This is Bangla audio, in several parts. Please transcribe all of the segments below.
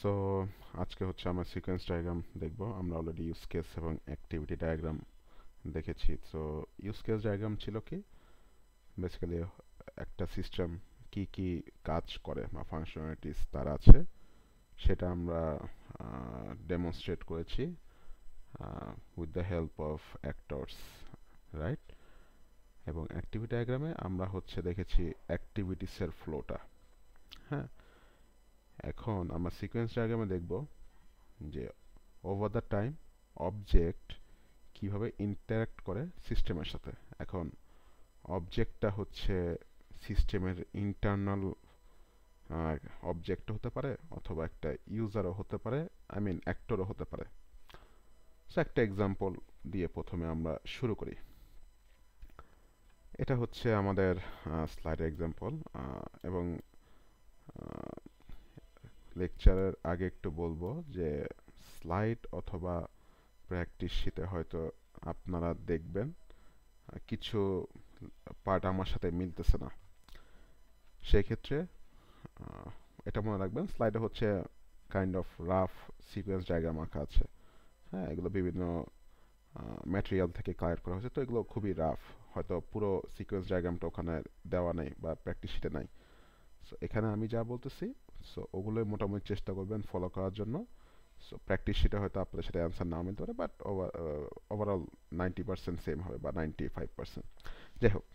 সো আজকে হচ্ছে আমরা সিকোয়েন্স ডায়াগ্রাম দেখব। আমরা অলরেডি ইউজ কেস এবং অ্যাক্টিভিটি ডায়াগ্রাম দেখেছি। সো ইউজ কেস ডায়াগ্রাম ছিল কি, বেসিক্যালি একটা সিস্টেম কি কি কাজ করে বা ফাংশনালিটিস তার আছে সেটা আমরা ডেমনস্ট্রেট করেছি with the help of actors, right? এবং অ্যাক্টিভিটি ডায়াগ্রামে আমরা হচ্ছে দেখেছি অ্যাক্টিভিটিসের ফ্লোটা। হ্যাঁ, এখন আমরা সিকোয়েন্স ডায়াগ্রামে দেখব যে ওভার দ্য টাইম অবজেক্ট কিভাবে ইন্টারঅ্যাক্ট করে সিস্টেমের সাথে। এখন অবজেক্টটা হচ্ছে সিস্টেমের ইন্টারনাল অবজেক্ট হতে পারে অথবা একটা ইউজারও হতে পারে, আই মিন অ্যাক্টরও হতে পারে। সো একটা এক্সাম্পল দিয়ে প্রথমে আমরা শুরু করি। এটা হচ্ছে আমাদের স্লাইডের এক্সাম্পল, এবং লেকচারের আগে একটু বলবো যে স্লাইড অথবা প্র্যাকটিস শিটে হয়তো আপনারা দেখবেন কিছু পার্ট আমার সাথে মিলতেছে না। সেই ক্ষেত্রে এটা মনে রাখবেন, স্লাইডে হচ্ছে kind of rough sequence diagram আঁকা আছে। হ্যাঁ, এগুলো বিভিন্ন ম্যাটেরিয়াল থেকে কালেক্ট করা হয়েছে, তো এগুলো খুবই রাফ, হয়তো পুরো সিকোয়েন্স ডায়াগ্রামটা ওখানে দেওয়া নেই বা প্র্যাকটিস শিটে নাই। সো এখানে আমি যা বলতেছি, সো ওগুলোই মোটামুটি চেষ্টা করবেন ফলো করার জন্য। সো প্র্যাকটিস শিটে হয়তো আপনাদের সাথে অ্যান্সার নাও মিলতে পারে, বাট ওভারঅল 90% সেম হবে বা 95%। যাই হোক,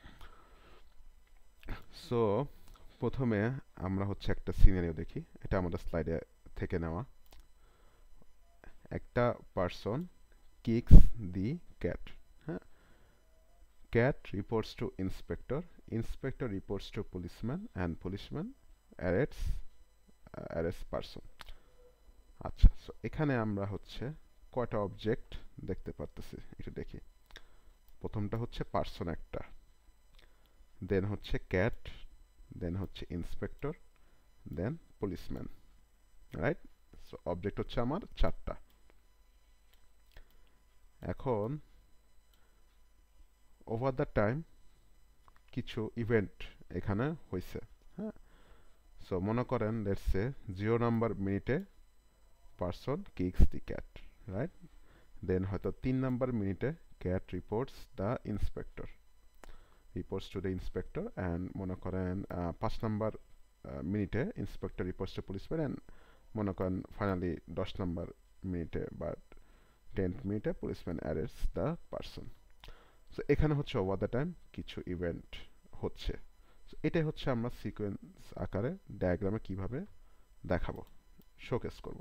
সো প্রথমে আমরা হচ্ছে একটা সিনারিও দেখি, এটা আমাদের স্লাইডে থেকে নেওয়া। একটা পারসন কিকস দি ক্যাট। হ্যাঁ, cat reports to inspector, inspector reports to policeman and policeman arrest person. আচ্ছা, সো এখানে আমরা হচ্ছে কয়টা অবজেক্ট দেখতে পারতেছি একটু দেখি। প্রথমটা হচ্ছে পারসন একটা, দেন হচ্ছে ক্যাট, দেন হচ্ছে inspector, then policeman, right? So object হচ্ছে আমার চারটা। এখন ওভার দ্য টাইম কিছু ইভেন্ট এখানে হয়েছে। হ্যাঁ, সো মনে করেন লেটস সে 0 নাম্বার মিনিটে person kicks the cat, right? Then হয়তো 3 নাম্বার মিনিটে cat reports to the inspector and মনে করেন 5 নাম্বার মিনিটে inspector reports to policeman and মনে করেন ফাইনালি 10 নাম্বার মিনিটে বা 10th মিনিটে policeman arrest the person. So এখানে হচ্ছে ওভার দ্য টাইম কিছু ইভেন্ট হচ্ছে। এটাই হচ্ছে আমরা সিকোয়েন্স আকারে ডায়াগ্রামে কিভাবে দেখাবো, শোকেস করব।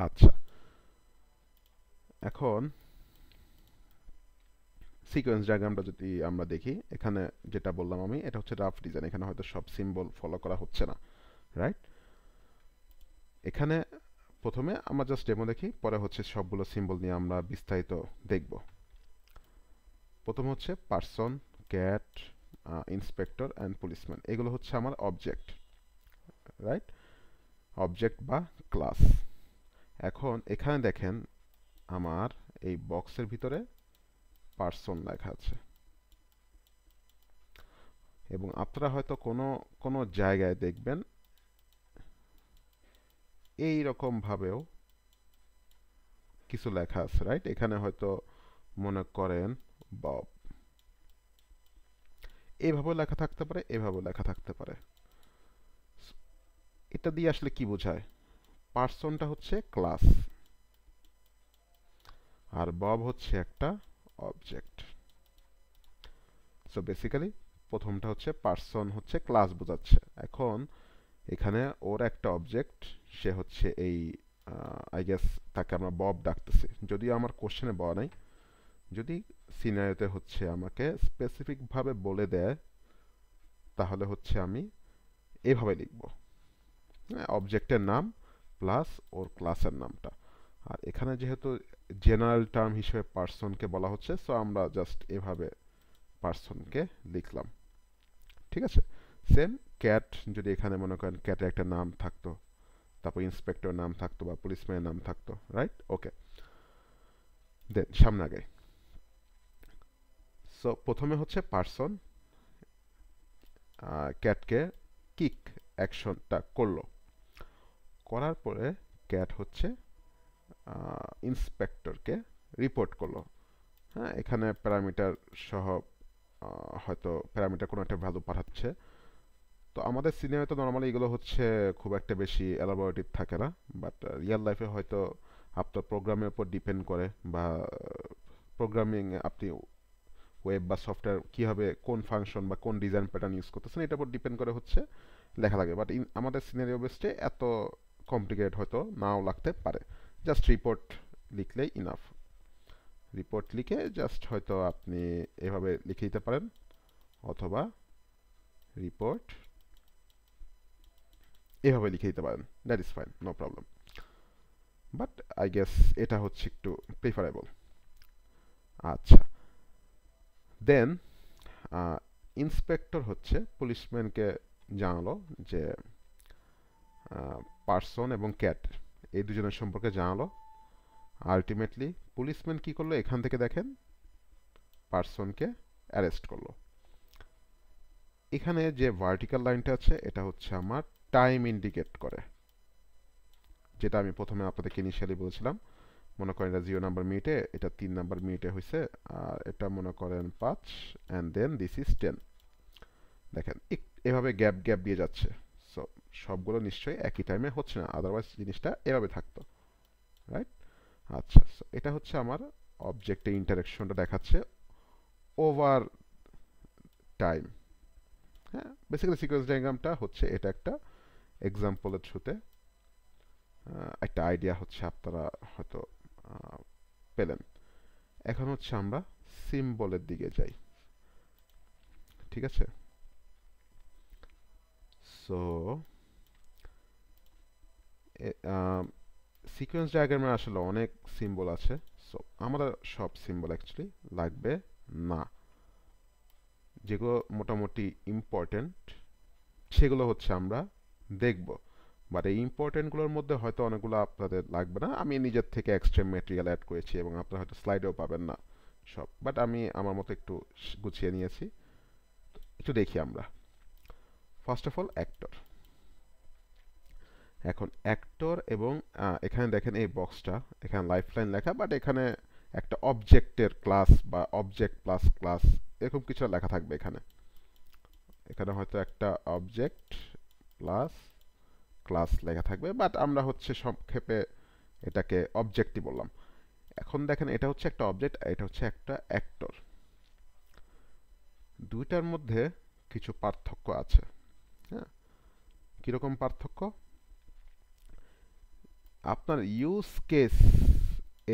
আচ্ছা, এখন সিকোয়েন্স ডায়াগ্রামটা যদি আমরা দেখি, এখানে যেটা বললাম আমি, এটা হচ্ছে রাফ ডিজাইন, এখানে হয়তো সব সিম্বল ফলো করা হচ্ছে না, রাইট? এখানে প্রথমে আমরা জাস্ট ডেমো দেখি, পরে হচ্ছে সবগুলো সিম্বল নিয়ে আমরা বিস্তারিত দেখব। প্রথম হচ্ছে person, cat, inspector and policeman, এগুলো হচ্ছে আমার অবজেক্ট, রাইট? অবজেক্ট বা ক্লাস। এখন এখানে দেখেন আমার এই বক্সের ভিতরে পারসন লেখা আছে, এবং আপনারা হয়তো কোনো কোনো জায়গায় দেখবেন এই রকম ভাবেও কিছু লেখা আছে, রাইট? এখানে হয়তো মনে করেন বব, এইভাবেও লেখা থাকতে পারে, এভাবেও লেখা থাকতে পারে। এটা দিয়ে আসলে কি বোঝায়? পারসনটা হচ্ছে ক্লাস আর বব হচ্ছে একটা অবজেক্ট। সো বেসিক্যালি প্রথমটা হচ্ছে পারসন হচ্ছে ক্লাস বোঝাচ্ছে। এখন এখানে ওর একটা অবজেক্ট, সে হচ্ছে এই আই গেস তাকে আমরা বব ডাকতেছি, যদিও আমার কোশ্চেনে বলা নাই। যদি সিনারিওতে হচ্ছে আমাকে স্পেসিফিকভাবে বলে দেয়, তাহলে হচ্ছে আমি এভাবে লিখব, অবজেক্টের নাম প্লাস ওর ক্লাসের নামটা। আর এখানে যেহেতু জেনারেল টার্ম হিসেবে পার্সনকে বলা হচ্ছে, সো আমরা জাস্ট এভাবে পার্সনকে লিখলাম, ঠিক আছে? সেম ক্যাট, যদি এখানে মনে করেন ক্যাটের একটা নাম থাকতো, তারপর ইন্সপেক্টর নাম থাকতো বা পুলিশম্যানের নাম থাকতো, রাইট? ওকে, দেন সামনে আগে। সো প্রথমে হচ্ছে পার্সন ক্যাটকে কিক অ্যাকশনটা করলো, করার পরে ক্যাট হচ্ছে ইন্সপেক্টরকে রিপোর্ট করলো। হ্যাঁ, এখানে প্যারামিটার সহ হয়তো প্যারামিটার কোনো একটা ভ্যালু পাঠাচ্ছে। তো আমাদের সিনেমায় তো নর্মালি এগুলো হচ্ছে খুব একটা বেশি এলাবোরেটিভ থাকে না, বাট রিয়েল লাইফে হয়তো আপনার প্রোগ্রামের উপর ডিপেন্ড করে, বা প্রোগ্রামিং আপনি ওয়েব বা সফটওয়্যার কীভাবে কোন ফাংশন বা কোন ডিজাইন প্যাটার্ন ইউজ করতেছেন এটার উপর ডিপেন্ড করে হচ্ছে লেখা লাগে। বাট আমাদের সিনারিও বেসডে এত কমপ্লিকেটেড হয়তো নাও লাগতে পারে। জাস্ট রিপোর্ট লিখলেই ইনাফ। রিপোর্ট লিখে জাস্ট হয়তো আপনি এভাবে লিখে দিতে পারেন, অথবা রিপোর্ট এভাবে লিখে দিতে পারেন, that is fine, no problem. But I guess এটা হচ্ছে একটু প্রিফারেবল। আচ্ছা, দেন ইন্সপেক্টর হচ্ছে পুলিশম্যানকে জানালো যে পার্সন এবং ক্যাট এই দুজনের সম্পর্কে জানালো। আলটিমেটলি পুলিশম্যান কি করলো, এখান থেকে দেখেন পার্সনকে অ্যারেস্ট করলো। এখানে যে ভার্টিক্যাল লাইনটা আছে এটা হচ্ছে আমার টাইম ইন্ডিকেট করে, যেটা আমি প্রথমে আপনাদেরকে ইনিশিয়ালি বলেছিলাম। মনে করেন এটা 0 নাম্বার মিনিটে, এটা 3 নাম্বার মিনিটে হয়েছে, আর এটা মনে করেন 5, অ্যান্ড দেন দিস ইজ 10। দেখেন এভাবে গ্যাপ গ্যাপ দিয়ে যাচ্ছে। সো সবগুলো নিশ্চয়ই একই টাইমে হচ্ছে না, আদারওয়াইজ জিনিসটা এভাবে থাকতো, রাইট? আচ্ছা, এটা হচ্ছে আমার অবজেক্টে ইন্টারেকশনটা দেখাচ্ছে ওভার টাইম। হ্যাঁ, বেসিক্যালি সিকোয়েন্স ডায়াগ্রামটা হচ্ছে এটা একটা এক্সাম্পলের থ্রুতে একটা আইডিয়া হচ্ছে আপনারা হয়তো পেলেন। এখন হচ্ছে আমরা সিম্বলের দিকে যাই, ঠিক আছে? সো সিকোয়েন্স ডায়াগ্রামে আসলে অনেক সিম্বল আছে। সো আমাদের সব সিম্বল অ্যাকচুয়ালি লাগবে না। যেগুলো মোটামুটি ইম্পর্টেন্ট সেগুলো হচ্ছে আমরা দেখব, বাট এই ইম্পর্টেন্টগুলোর মধ্যে হয়তো অনেকগুলো আপনাদের লাগবে না। আমি নিজের থেকে এক্সট্রা ম্যাটেরিয়াল অ্যাড করেছি এবং আপনারা হয়তো স্লাইডেও পাবেন না সব, বাট আমি আমার মতো একটু গুছিয়ে নিয়েছি। একটু দেখি আমরা। First of all actor. এখন অ্যাক্টর এবং এখানে দেখেন এই বক্সটা, এখানে লাইফলাইন লেখা, বাট এখানে একটা অবজেক্টের ক্লাস বা অবজেক্ট প্লাস ক্লাস এরকম কিছু লেখা থাকবে। এখানে এখানে হয়তো একটা অবজেক্ট প্লাস ক্লাস লেখা থাকবে, বাট আমরা হচ্ছে সংক্ষেপে এটাকে অবজেক্টই বললাম। এখন দেখেন এটা হচ্ছে একটা অবজেক্ট, এটা হচ্ছে একটা অ্যাক্টর। দুইটার মধ্যে কিছু পার্থক্য আছে। হ্যাঁ, কিরকম পার্থক্য? আপনার ইউজ কেস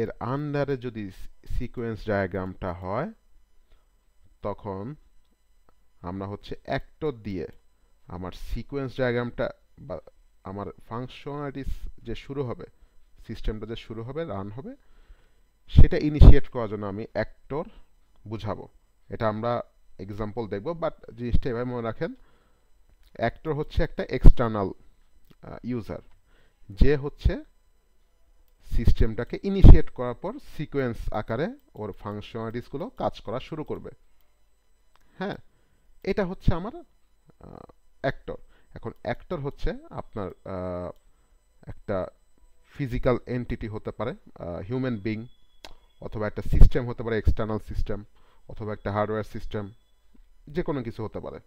এর আন্ডারে যদি সিকোয়েন্স ডায়াগ্রামটা হয়, তখন আমরা হচ্ছে অ্যাক্টর দিয়ে আমার সিকোয়েন্স ডায়াগ্রামটা বা আমার ফাংশনালিটিস যে শুরু হবে, সিস্টেমটা যে শুরু হবে, রান হবে, সেটা ইনিশিয়েট করার জন্য আমি অ্যাক্টর বুঝাবো। এটা আমরা এক্সাম্পল দেখব, বাট জিনিসটা এভাবে মনে রাখেন, অ্যাক্টর হচ্ছে একটা এক্সটার্নাল ইউজার, যে হচ্ছে সিস্টেমটাকে ইনিশিয়েট করার পর সিকোয়েন্স আকারে ওর ফাংশনালিটিসগুলো কাজ করা শুরু করবে। হ্যাঁ, এটা হচ্ছে আমার অ্যাক্টর। এখন অ্যাক্টর হচ্ছে আপনার একটা ফিজিক্যাল এন্টিটি হতে পারে, হিউম্যান বিং, অথবা একটা সিস্টেম হতে পারে, এক্সটার্নাল সিস্টেম, অথবা একটা হার্ডওয়্যার সিস্টেম, যে কোনো কিছু হতে পারে।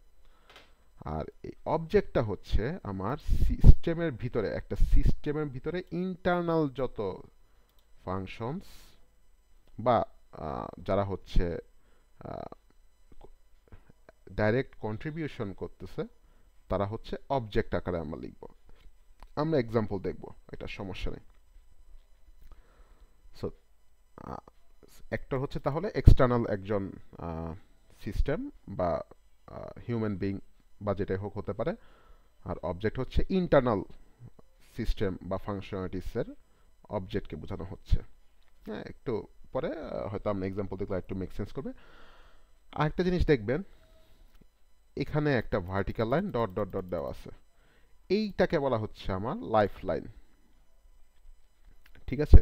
আর এই অবজেক্টটা হচ্ছে আমার সিস্টেমের ভিতরে, একটা সিস্টেমের ভিতরে ইন্টারনাল যত ফাংশনস বা যারা হচ্ছে ডাইরেক্ট কন্ট্রিবিউশন করতেছে, তারা হচ্ছে অবজেক্ট আকারে আমরা লিখব। আমরা এক্সাম্পল দেখব, এটা সমস্যা নেই। সো অ্যাক্টর হচ্ছে তাহলে এক্সটার্নাল একজন সিস্টেম বা হিউম্যান বিং বা যেটাই হোক হতে পারে, আর অবজেক্ট হচ্ছে ইন্টারনাল সিস্টেম বা ফাংশনালিটিসের অবজেক্টকে বোঝানো হচ্ছে। হ্যাঁ, একটু পরে হয়তো আমরা এক্সাম্পল দেখলে একটু মেক সেন্স করবে। আরেকটা জিনিস দেখবেন, এখানে একটা vertical line dot dot dot দেওয়া আছে, এইটাকে বলা হচ্ছে আমার লাইফ লাইন। ঠিক আছে,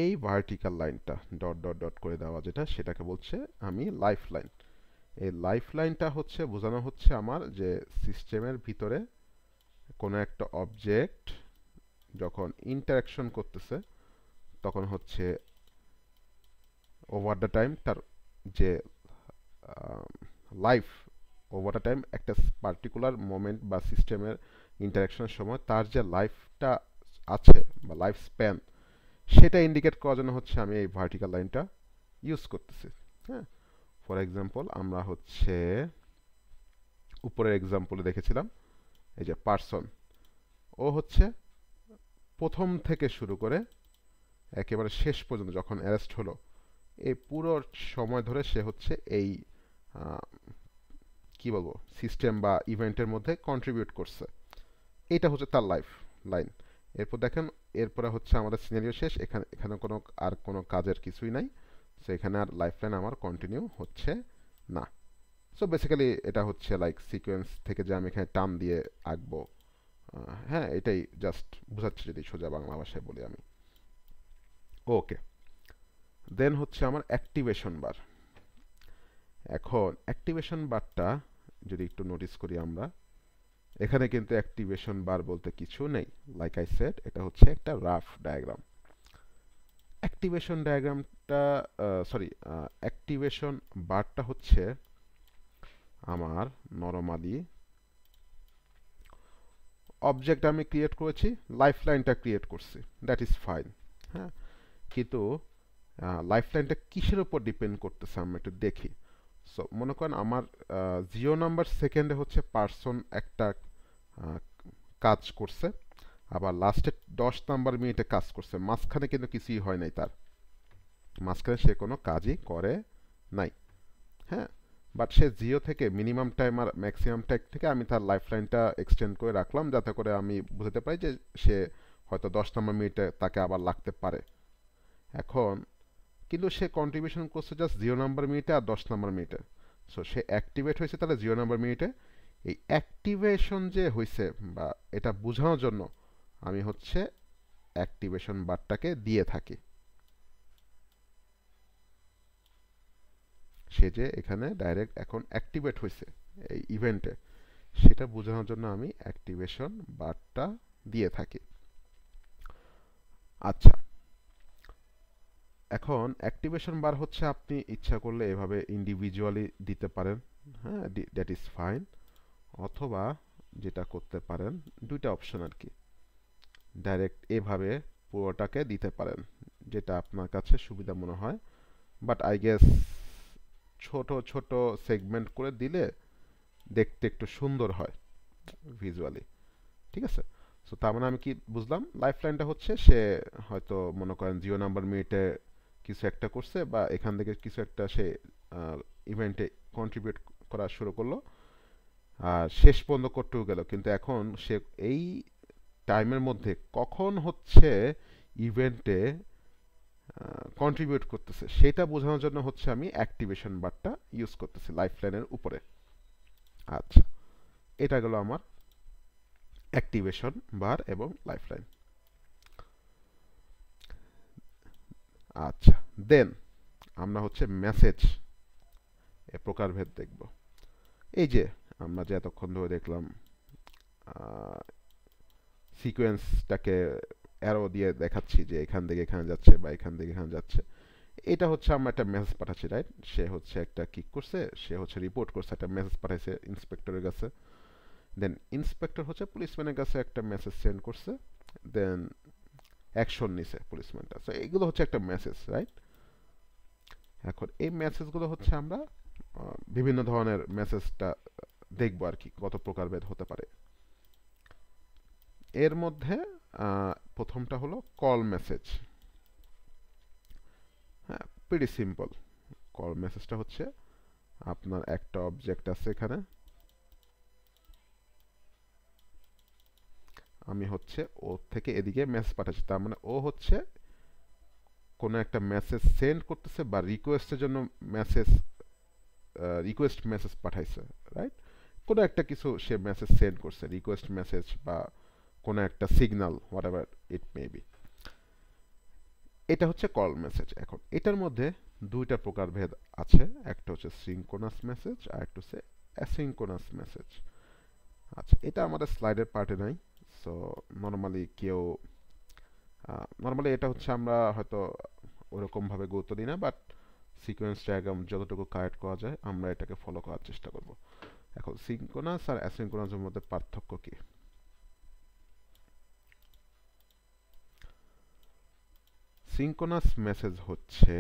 এই ভার্টিক্যাল লাইনটা ডট ডট ডট করে দেওয়া যেটা, সেটাকে বলছে আমি লাইফ লাইন। এই লাইফ লাইনটা হচ্ছে বোঝানো হচ্ছে আমার যে সিস্টেমের ভিতরে কোনো একটা অবজেক্ট যখন ইন্টারাকশন করতেছে তখন হচ্ছে ওভার দ্য টাইম তার যে লাইফ, ওভার দ্য টাইম একটা পার্টিকুলার মোমেন্ট বা সিস্টেমের ইন্টারাকশনের সময় তার যে লাইফটা আছে বা লাইফ স্প্যান, সেটা ইন্ডিকেট করার জন্য হচ্ছে আমি এই ভার্টিক্যাল লাইনটা ইউজ করতেছি। হ্যাঁ, ফর এক্সাম্পল আমরা হচ্ছে উপরের এক্সাম্পলে দেখেছিলাম এই যে পার্সন, ও হচ্ছে প্রথম থেকে শুরু করে একেবারে শেষ পর্যন্ত যখন অ্যারেস্ট হলো এই পুরো সময় ধরে সে হচ্ছে এই কি বলবো সিস্টেম বা ইভেন্টের মধ্যে কন্ট্রিবিউট করছে। এটা হচ্ছে তার লাইফ লাইন। এরপর দেখেন, এরপরে হচ্ছে আমাদের সিনারিও শেষ, এখানে এখানে কোনো কাজের কিছুই নাই। সো এখানে আর লাইফ লাইন আমার কন্টিনিউ হচ্ছে না। সো বেসিক্যালি এটা হচ্ছে লাইক সিকোয়েন্স থেকে যে আমি এখানে টার্ম দিয়ে আঁকবো, হ্যাঁ এটাই জাস্ট বোঝাচ্ছি যদি সোজা বাংলা ভাষায় বলি আমি। ওকে, দেন হচ্ছে আমার অ্যাক্টিভেশন বার। এখন অ্যাক্টিভেশন বারটা যদি একটু নোটিস করি আমরা, এখানে কিন্তু অ্যাক্টিভেশন বার বলতে কিছু নেই। লাইক আই সেড, এটা হচ্ছে একটা রাফ ডায়াগ্রাম। অ্যাক্টিভেশন ডায়াগ্রামটা সরি অ্যাক্টিভেশন বারটা হচ্ছে আমার নরমালি অবজেক্ট আমি ক্রিয়েট করেছি, লাইফ লাইনটা ক্রিয়েট করছি, দ্যাট ইজ ফাইন। হ্যাঁ, কিন্তু লাইফ লাইনটা কিসের উপর ডিপেন্ড করতেছে আমরা একটু দেখি। সো মনে করেন আমার 0 নাম্বার সেকেন্ডে হচ্ছে পার্সন একটা কাজ করছে, আবার লাস্টে 10 নাম্বার মিনিটে কাজ করছে, মাঝখানে কিন্তু কিছুই হয় নাই তার, মাঝখানে সে কোনো কাজই করে নাই। হ্যাঁ, বাট সে 0 থেকে মিনিমাম টাইম আর ম্যাক্সিমাম টাইম থেকে আমি তার লাইফ লাইনটা এক্সটেন্ড করে রাখলাম, যাতে করে আমি বুঝতে পারি যে সে হয়তো 10 নাম্বার মিনিটে তাকে আবার লাগতে পারে। এখন কিন্তু সে কন্ট্রিবিউশন করছে জাস্ট 0 নাম্বার মিনিটে আর 10 নাম্বার মিনিটে। সো সে অ্যাক্টিভেট হয়েছে তাহলে 0 নাম্বার মিনিটে। এই অ্যাক্টিভেশন যে হয়েছে বা এটা বোঝানোর জন্য আমি হচ্ছে অ্যাক্টিভেশন বারটাকে দিয়ে থাকি। সে যে এখানে ডাইরেক্ট এখন অ্যাক্টিভেট হয়েছে এই ইভেন্টে, সেটা বোঝানোর জন্য আমি অ্যাক্টিভেশন বারটা দিয়ে থাকি। আচ্ছা, এখন অ্যাক্টিভেশন বার হচ্ছে আপনি ইচ্ছা করলে এভাবে ইন্ডিভিজুয়ালি দিতে পারেন, হ্যাঁ দ্যাট ইজ ফাইন। অথবা যেটা করতে পারেন, দুইটা অপশন আর কি, ডাইরেক্ট এভাবে পুরোটাকে দিতে পারেন, যেটা আপনার কাছে সুবিধা মনে হয়। বাট আই গেস ছোট ছোট সেগমেন্ট করে দিলে দেখতে একটু সুন্দর হয় ভিজুয়ালি। ঠিক আছে, সো তার মানে আমি কি বুঝলাম, লাইফ লাইনটা হচ্ছে সে হয়তো মনে করেন 0 নাম্বার মিনিটে কিছু একটা করছে বা এখান থেকে কিছু একটা সে ইভেন্টে কন্ট্রিবিউট করা শুরু করলো, আর শেষ পর্যন্ত করতেও গেল, কিন্তু এখন সে এই টাইমের মধ্যে কখন হচ্ছে ইভেন্টে কন্ট্রিবিউট করতেছে সেটা বোঝানোর জন্য হচ্ছে আমি অ্যাক্টিভেশন বারটা ইউজ করতেছি লাইফ লাইনের উপরে। আচ্ছা, এটা গেল আমার অ্যাক্টিভেশন বার এবং লাইফ লাইন। আচ্ছা, দেন আমরা হচ্ছে মেসেজ এ প্রকারভেদ দেখব। এই যে আমরা যে এতক্ষণ ধরে দেখলাম সিকোয়েন্সটাকে অ্যারো দিয়ে দেখাচ্ছি যে এখান থেকে এখানে যাচ্ছে বা এখান থেকে এখানে যাচ্ছে, এটা হচ্ছে আমরা একটা মেসেজ পাঠাচ্ছি, রাইট? সে হচ্ছে একটা কিক করছে, সে হচ্ছে রিপোর্ট করছে, একটা মেসেজ পাঠাইছে ইন্সপেক্টরের কাছে, দেন ইন্সপেক্টর হচ্ছে পুলিশম্যানের কাছে একটা মেসেজ সেন্ড করছে, দেন অ্যাকশন নিছে পুলিশম্যানটা। সো এগুলো হচ্ছে একটা মেসেজ, রাইট? এখন এই মেসেজগুলো হচ্ছে আমরা বিভিন্ন ধরনের মেসেজটা দেখবো আর কি, কত প্রকারভেদ হতে পারে। এর মধ্যে প্রথমটা হলো কল মেসেজ। হ্যাঁ, প্রিটি সিম্পল। কল মেসেজটা হচ্ছে আপনার একটা অবজেক্ট আছে এখানে, আমি হচ্ছে ও থেকে এদিকে মেসেজ পাঠাচ্ছি, তার মানে ও হচ্ছে কোনো একটা মেসেজ সেন্ড করতেছে বা রিকোয়েস্টের জন্য মেসেজ রিকোয়েস্ট মেসেজ পাঠাইছে, রাইট? কোনো একটা কিছু সে মেসেজ সেন্ড করছে, রিকোয়েস্ট মেসেজ বা কোনো একটা signal, what ever it may be. এটা হচ্ছে কল মেসেজ। এখন এটার মধ্যে দুইটা প্রকারভেদ আছে, একটা হচ্ছে সিঙ্ক্রোনাস মেসেজ আর একটা হচ্ছে অ্যাসিঙ্ক্রোনাস মেসেজ। আচ্ছা, এটা আমাদের স্লাইডের পার্টে নাই, সো নর্মালি কেউ নর্মালি এটা হচ্ছে আমরা হয়তো ওরকমভাবে গুরুত্ব দিই না, বাট সিকোয়েন্স ডায়াগ্রাম যতটুকু কারেক্ট করা যায় আমরা এটাকে ফলো করার চেষ্টা করব। এখন সিঙ্ক্রোনাস আর অ্যাসিঙ্ক্রোনাসের মধ্যে পার্থক্য কি? সিঙ্ক্রোনাস মেসেজ হচ্ছে,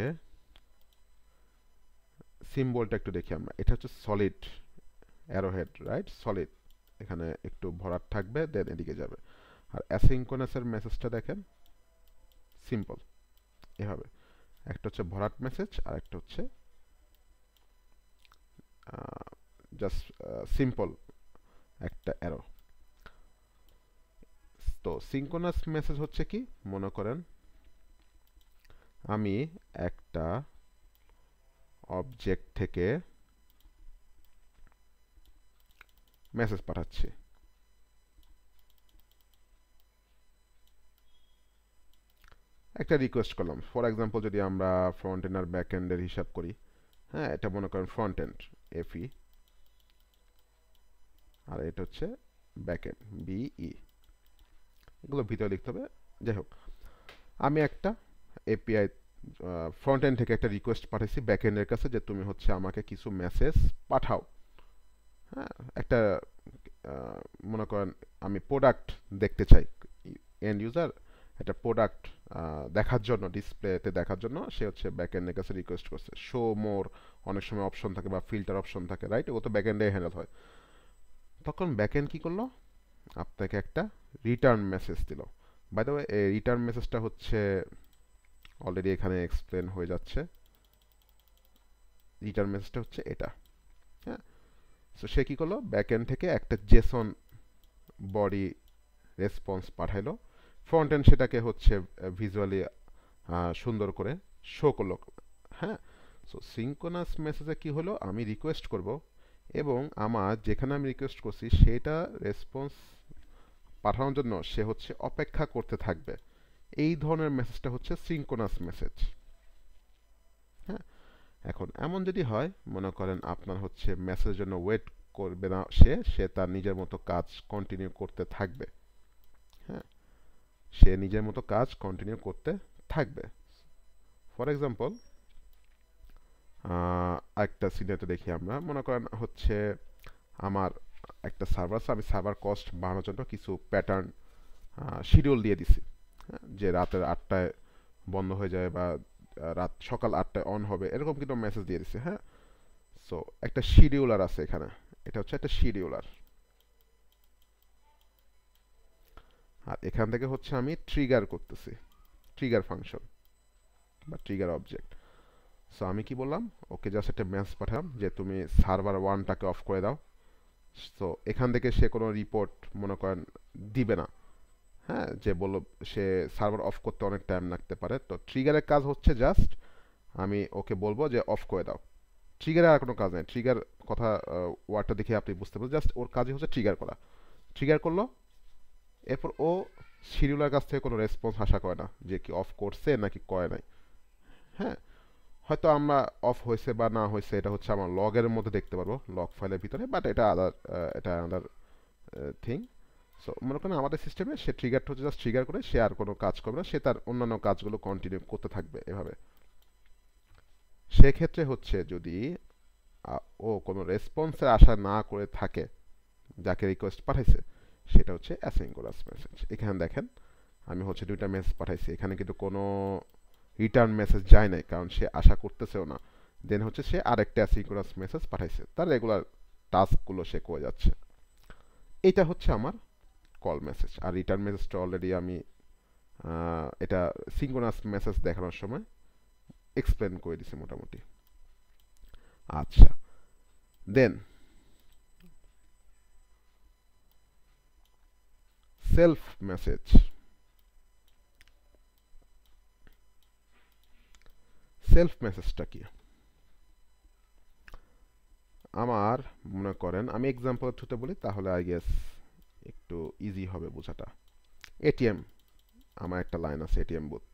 সিম্বলটা একটু দেখি আমরা, এটা হচ্ছে সলিড অ্যারোহেড, রাইট? সলিড, এখানে একটু ভরাট থাকবে, দেন এদিকে যাবে। আর অ্যাসিঙ্ক্রোনাসের মেসেজটা দেখেন সিম্পল, এভাবে একটা হচ্ছে ভরাট মেসেজ আর একটা হচ্ছে জাস্ট সিম্পল একটা অ্যারো। তো সিঙ্ক্রোনাস মেসেজ হচ্ছে কি, মনে করেন আমি একটা অবজেক্ট থেকে মেসেজ পাঠাচ্ছি, একটা রিকোয়েস্ট করলাম। ফর এক্সাম্পল যদি আমরা ফ্রন্ট এন্ড আর ব্যাক এন্ডের হিসাব করি, হ্যাঁ, এটা মনে করেন ফ্রন্ট এন্ড এফই, আর এটা হচ্ছে ব্যাক এন্ড বিই, এগুলো ভিতরে লিখতে হবে। যাই হোক, আমি একটা এপিআই ফ্রন্ট এন্ড থেকে একটা রিকোয়েস্ট পাঠাইছি ব্যাক এন্ডের কাছে যে তুমি হচ্ছে আমাকে কিছু মেসেজ পাঠাও। হ্যাঁ, একটা মনে করেন আমি প্রোডাক্ট দেখতে চাই, এন্ড ইউজার একটা প্রোডাক্ট দেখার জন্য, ডিসপ্লেতে দেখার জন্য সে হচ্ছে ব্যাক এন্ডের কাছে রিকোয়েস্ট করছে। শো মোর অনেক সময় অপশন থাকে বা ফিল্টার অপশন থাকে, রাইট? ও তো ব্যাক এন্ডে হ্যান্ডেল হয়। তখন ব্যাক এন্ড কি করলো, আপনাকে একটা রিটার্ন মেসেজ দিল। বাই দ্য ওয়ে, এই রিটার্ন মেসেজটা হচ্ছে অলরেডি এখানে এক্সপ্লেন হয়ে যাচ্ছে। রিটার্ন মেসেজটা হচ্ছে এটা, হ্যাঁ। সো সে কি করলো, ব্যাক এন্ড থেকে একটা জেসন বডি রেসপন্স পাঠাইলো, ফ্রন্ট এন্ড সেটাকে হচ্ছে ভিজুয়ালি সুন্দর করে শো করলো, হ্যাঁ। সো সিঙ্ক্রোনাস মেসেজে কি হলো, আমি রিকোয়েস্ট করব এবং আমার যেখানে আমি রিকোয়েস্ট করছি সেটা রেসপন্স পাঠানোর জন্য সে হচ্ছে অপেক্ষা করতে থাকবে। এই ধরনের মেসেজটা হচ্ছে সিঙ্ক্রোনাস মেসেজ, হ্যাঁ। এখন এমন যদি হয়, মনে করেন আপনার হচ্ছে মেসেজের জন্য ওয়েট করবে না, সে তার নিজের মতো কাজ কন্টিনিউ করতে থাকবে, হ্যাঁ, সে নিজের মতো কাজ কন্টিনিউ করতে থাকবে। ফর এক্সাম্পল, একটা সিনারিও দেখি আমরা, মনে করেন হচ্ছে আমার একটা সার্ভার আছে, আমি সার্ভার কস্ট বাড়ানোর জন্য কিছু প্যাটার্ন শিডিউল দিয়ে দিছি, হ্যাঁ, যে রাতের 8টায় বন্ধ হয়ে যায় বা সকাল 8টায় অন হবে, এরকম কিন্তু মেসেজ দিয়ে দিছি, হ্যাঁ। সো একটা শিডিউলার আছে এখানে, এটা হচ্ছে একটা শিডিউলার। আর এখান থেকে হচ্ছে আমি ট্রিগার করতেছি, ট্রিগার ফাংশন বা ট্রিগার অবজেক্ট। সো আমি কি বললাম, ওকে জাস্ট একটা মেসেজ পাঠালাম যে তুমি সার্ভার 1টাকে অফ করে দাও। সো এখান থেকে সে কোনো রিপোর্ট মনে করেন দিবে না, হ্যাঁ, যে বললো সে সার্ভার অফ করতে অনেক টাইম লাগতে পারে। তো ট্রিগারের কাজ হচ্ছে জাস্ট আমি ওকে বলবো যে অফ করে দাও। ট্রিগারের আর কোনো কাজ নেই, ট্রিগার কথা ওয়ার্ডটা দেখে আপনি বুঝতে পারবেন, জাস্ট ওর কাজই হচ্ছে ট্রিগার করা। ট্রিগার করলো, এরপর ও শিডিউলার কাছ থেকে কোনো রেসপন্স আশা করে না যে কি অফ করছে নাকি করে নাই, হ্যাঁ। হয়তো আমরা অফ হয়েছে বা না হয়েছে এটা হচ্ছে আমার লগের মধ্যে দেখতে পারবো, লগ ফাইলের ভিতরে, বাট এটা আদার থিং। সো মনে করেন আমাদের সিস্টেমে সে ট্রিগারটা হচ্ছে জাস্ট ট্রিগার করে, সে আর কোনো কাজ করবে না, সে তার অন্যান্য কাজগুলো কন্টিনিউ করতে থাকবে এভাবে। সেক্ষেত্রে হচ্ছে যদি ও কোনো রেসপন্সের আশা না করে থাকে যাকে রিকোয়েস্ট পাঠাইছে, সেটা হচ্ছে অ্যাসিঙ্ক্রোনাস মেসেজ। এখানে দেখেন আমি হচ্ছে 2টা মেসেজ পাঠাইছি, এখানে কিন্তু কোনো রিটার্ন মেসেজ যায় নাই, কারণ সে আশা করতেছেও না। দেন হচ্ছে সে আরেকটা অ্যাসিঙ্ক্রোনাস মেসেজ পাঠাইছে, তার রেগুলার টাস্কগুলো সে করে যাচ্ছে। এটা হচ্ছে আমার কল মেসেজ। আর রিটার্ন মেসেজটা অলরেডি আমি এটা সিঙ্ক্রোনাস মেসেজ দেখানোর সময় এক্সপ্লেন করে দিছি মোটামুটি। আচ্ছা, দেন সেলফ মেসেজ। সেলফ মেসেজটা কি? আমার মনে করেন আমি এক্সাম্পল থ্রুতে বলি, তাহলে আই গেস একটু ইজি হবে বোঝাটা। এটিএম, আমার একটা লাইন আছে এটিএম বুথ।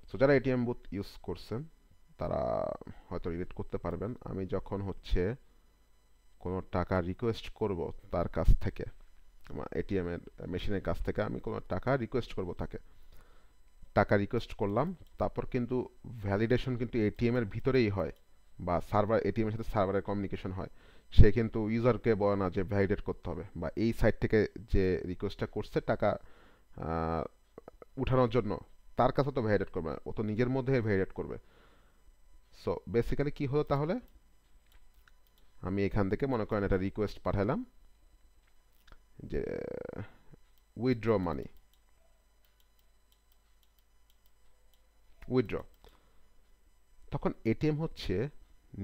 সো যারা এটিএম বুথ ইউজ করছেন তারা হয়তো রিলেট করতে পারবেন। আমি যখন হচ্ছে কোনো টাকা রিকোয়েস্ট করব তার কাছ থেকে, আমার এটিএম এর মেশিনের কাছ থেকে আমি কোনো টাকা রিকোয়েস্ট করব তাকে, টাকা রিকোয়েস্ট করলাম, তারপর কিন্তু ভ্যালিডেশন কিন্তু এটিএম এর ভিতরেই হয়, বা সার্ভার এটিএম এর সাথে সার্ভারের কমিউনিকেশন হয়। সে কিন্তু ইউজারকে বলে না যে ভ্যালিডেট করতে হবে, বা এই সাইট থেকে যে রিকোয়েস্টটা করছে টাকা আহ, উঠানোর জন্য, তার কাছে তো ভ্যালিডেট করবে না, ও তো নিজের মধ্যে ভ্যালিডেট করবে। সো বেসিক্যালি কি হলো তাহলে, আমি এখান থেকে মনে করেন একটা রিকোয়েস্ট পাঠালাম যে উইথড্র মানি, উইথড্র, তখন এটিএম হচ্ছে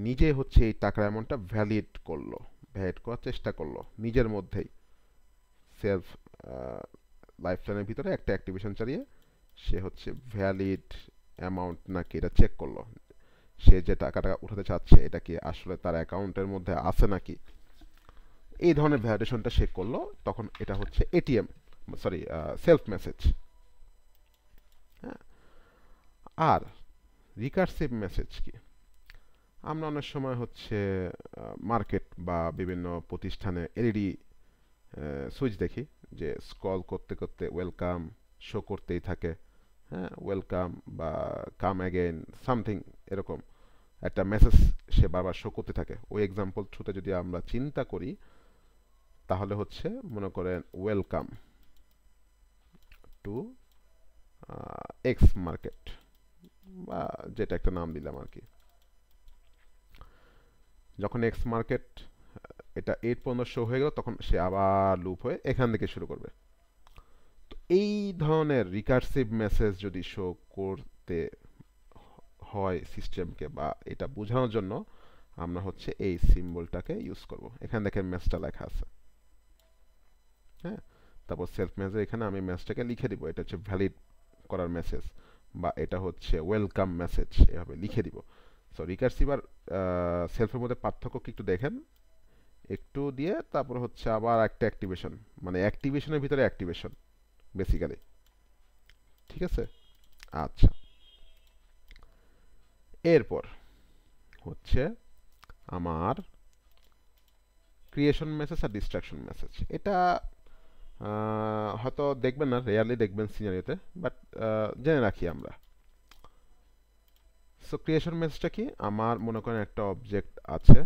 নিজে হচ্ছে এই টাকার অ্যামাউন্টটা ভ্যালিড করলো, ভ্যালিড করার চেষ্টা করলো নিজের মধ্যেই, সেলফ লাইফলাইনের ভিতরে একটা অ্যাক্টিভেশন চালিয়ে সে হচ্ছে ভ্যালিড অ্যামাউন্ট নাকি এটা চেক করলো, সে যে টাকাটা উঠাতে চাচ্ছে এটা কি আসলে তার অ্যাকাউন্টের মধ্যে আছে নাকি, এই ধরনের ভ্যালিডেশনটা সে করলো। তখন এটা হচ্ছে এটিএম, সরি, সেলফ মেসেজ। হ্যাঁ, আর রিকার্সিভ মেসেজ কি, আমরা অনেক সময় হচ্ছে মার্কেট বা বিভিন্ন প্রতিষ্ঠানে এলইডি সুইচ দেখি, যে স্ক্রল করতে করতে ওয়েলকাম শো করতেই থাকে। হ্যাঁ, ওয়েলকাম বা কাম অ্যাগেন সামথিং, এরকম একটা মেসেজ সে বারবার শো করতে থাকে। ওই এক্সাম্পল থ্রুতে যদি আমরা চিন্তা করি, তাহলে হচ্ছে মনে করেন ওয়েলকাম টু এক্স মার্কেট, বা যেটা একটা নাম দিলাম আর কি। যখন এক্স মার্কেট এটা 8 পর্যন্ত শো হয়ে গেল, তখন সে আবার লুপ হয়ে এখান থেকে শুরু করবে। তো এই ধরনের রিকার্সিভ মেসেজ যদি শো করতে হয় সিস্টেমকে, বা এটা বোঝানোর জন্য আমরা হচ্ছে এই সিম্বলটাকে ইউজ করব। এখানে দেখেন মেসেজটা লেখা আছে। হ্যাঁ, তারপর সেলফ মেসেজ, এখানে আমি মেসেজটাকে লিখে দিব, এটা হচ্ছে ভ্যালিড করার মেসেজ, বা এটা হচ্ছে ওয়েলকাম মেসেজ, এভাবে লিখে দিব। সো রিকার্সিভ আর সেলফের মধ্যে পার্থক্য কি একটু দেখেন, একটু দিয়ে তারপর হচ্ছে আবার একটা অ্যাক্টিভেশন, মানে অ্যাক্টিভেশনের ভিতরে অ্যাক্টিভেশন বেসিক্যালি। ঠিক আছে, আচ্ছা। এরপর হচ্ছে আমার ক্রিয়েশন মেসেজ আর ডিস্ট্রাকশন মেসেজ। এটা হয়তো দেখবেন না, রেয়ারলি দেখবেন সিনারিওতে, বাট জেনে রাখি আমরা। সো ক্রিয়েশন মেসেজটা কি, আমার মনে করেন একটা অবজেক্ট আছে,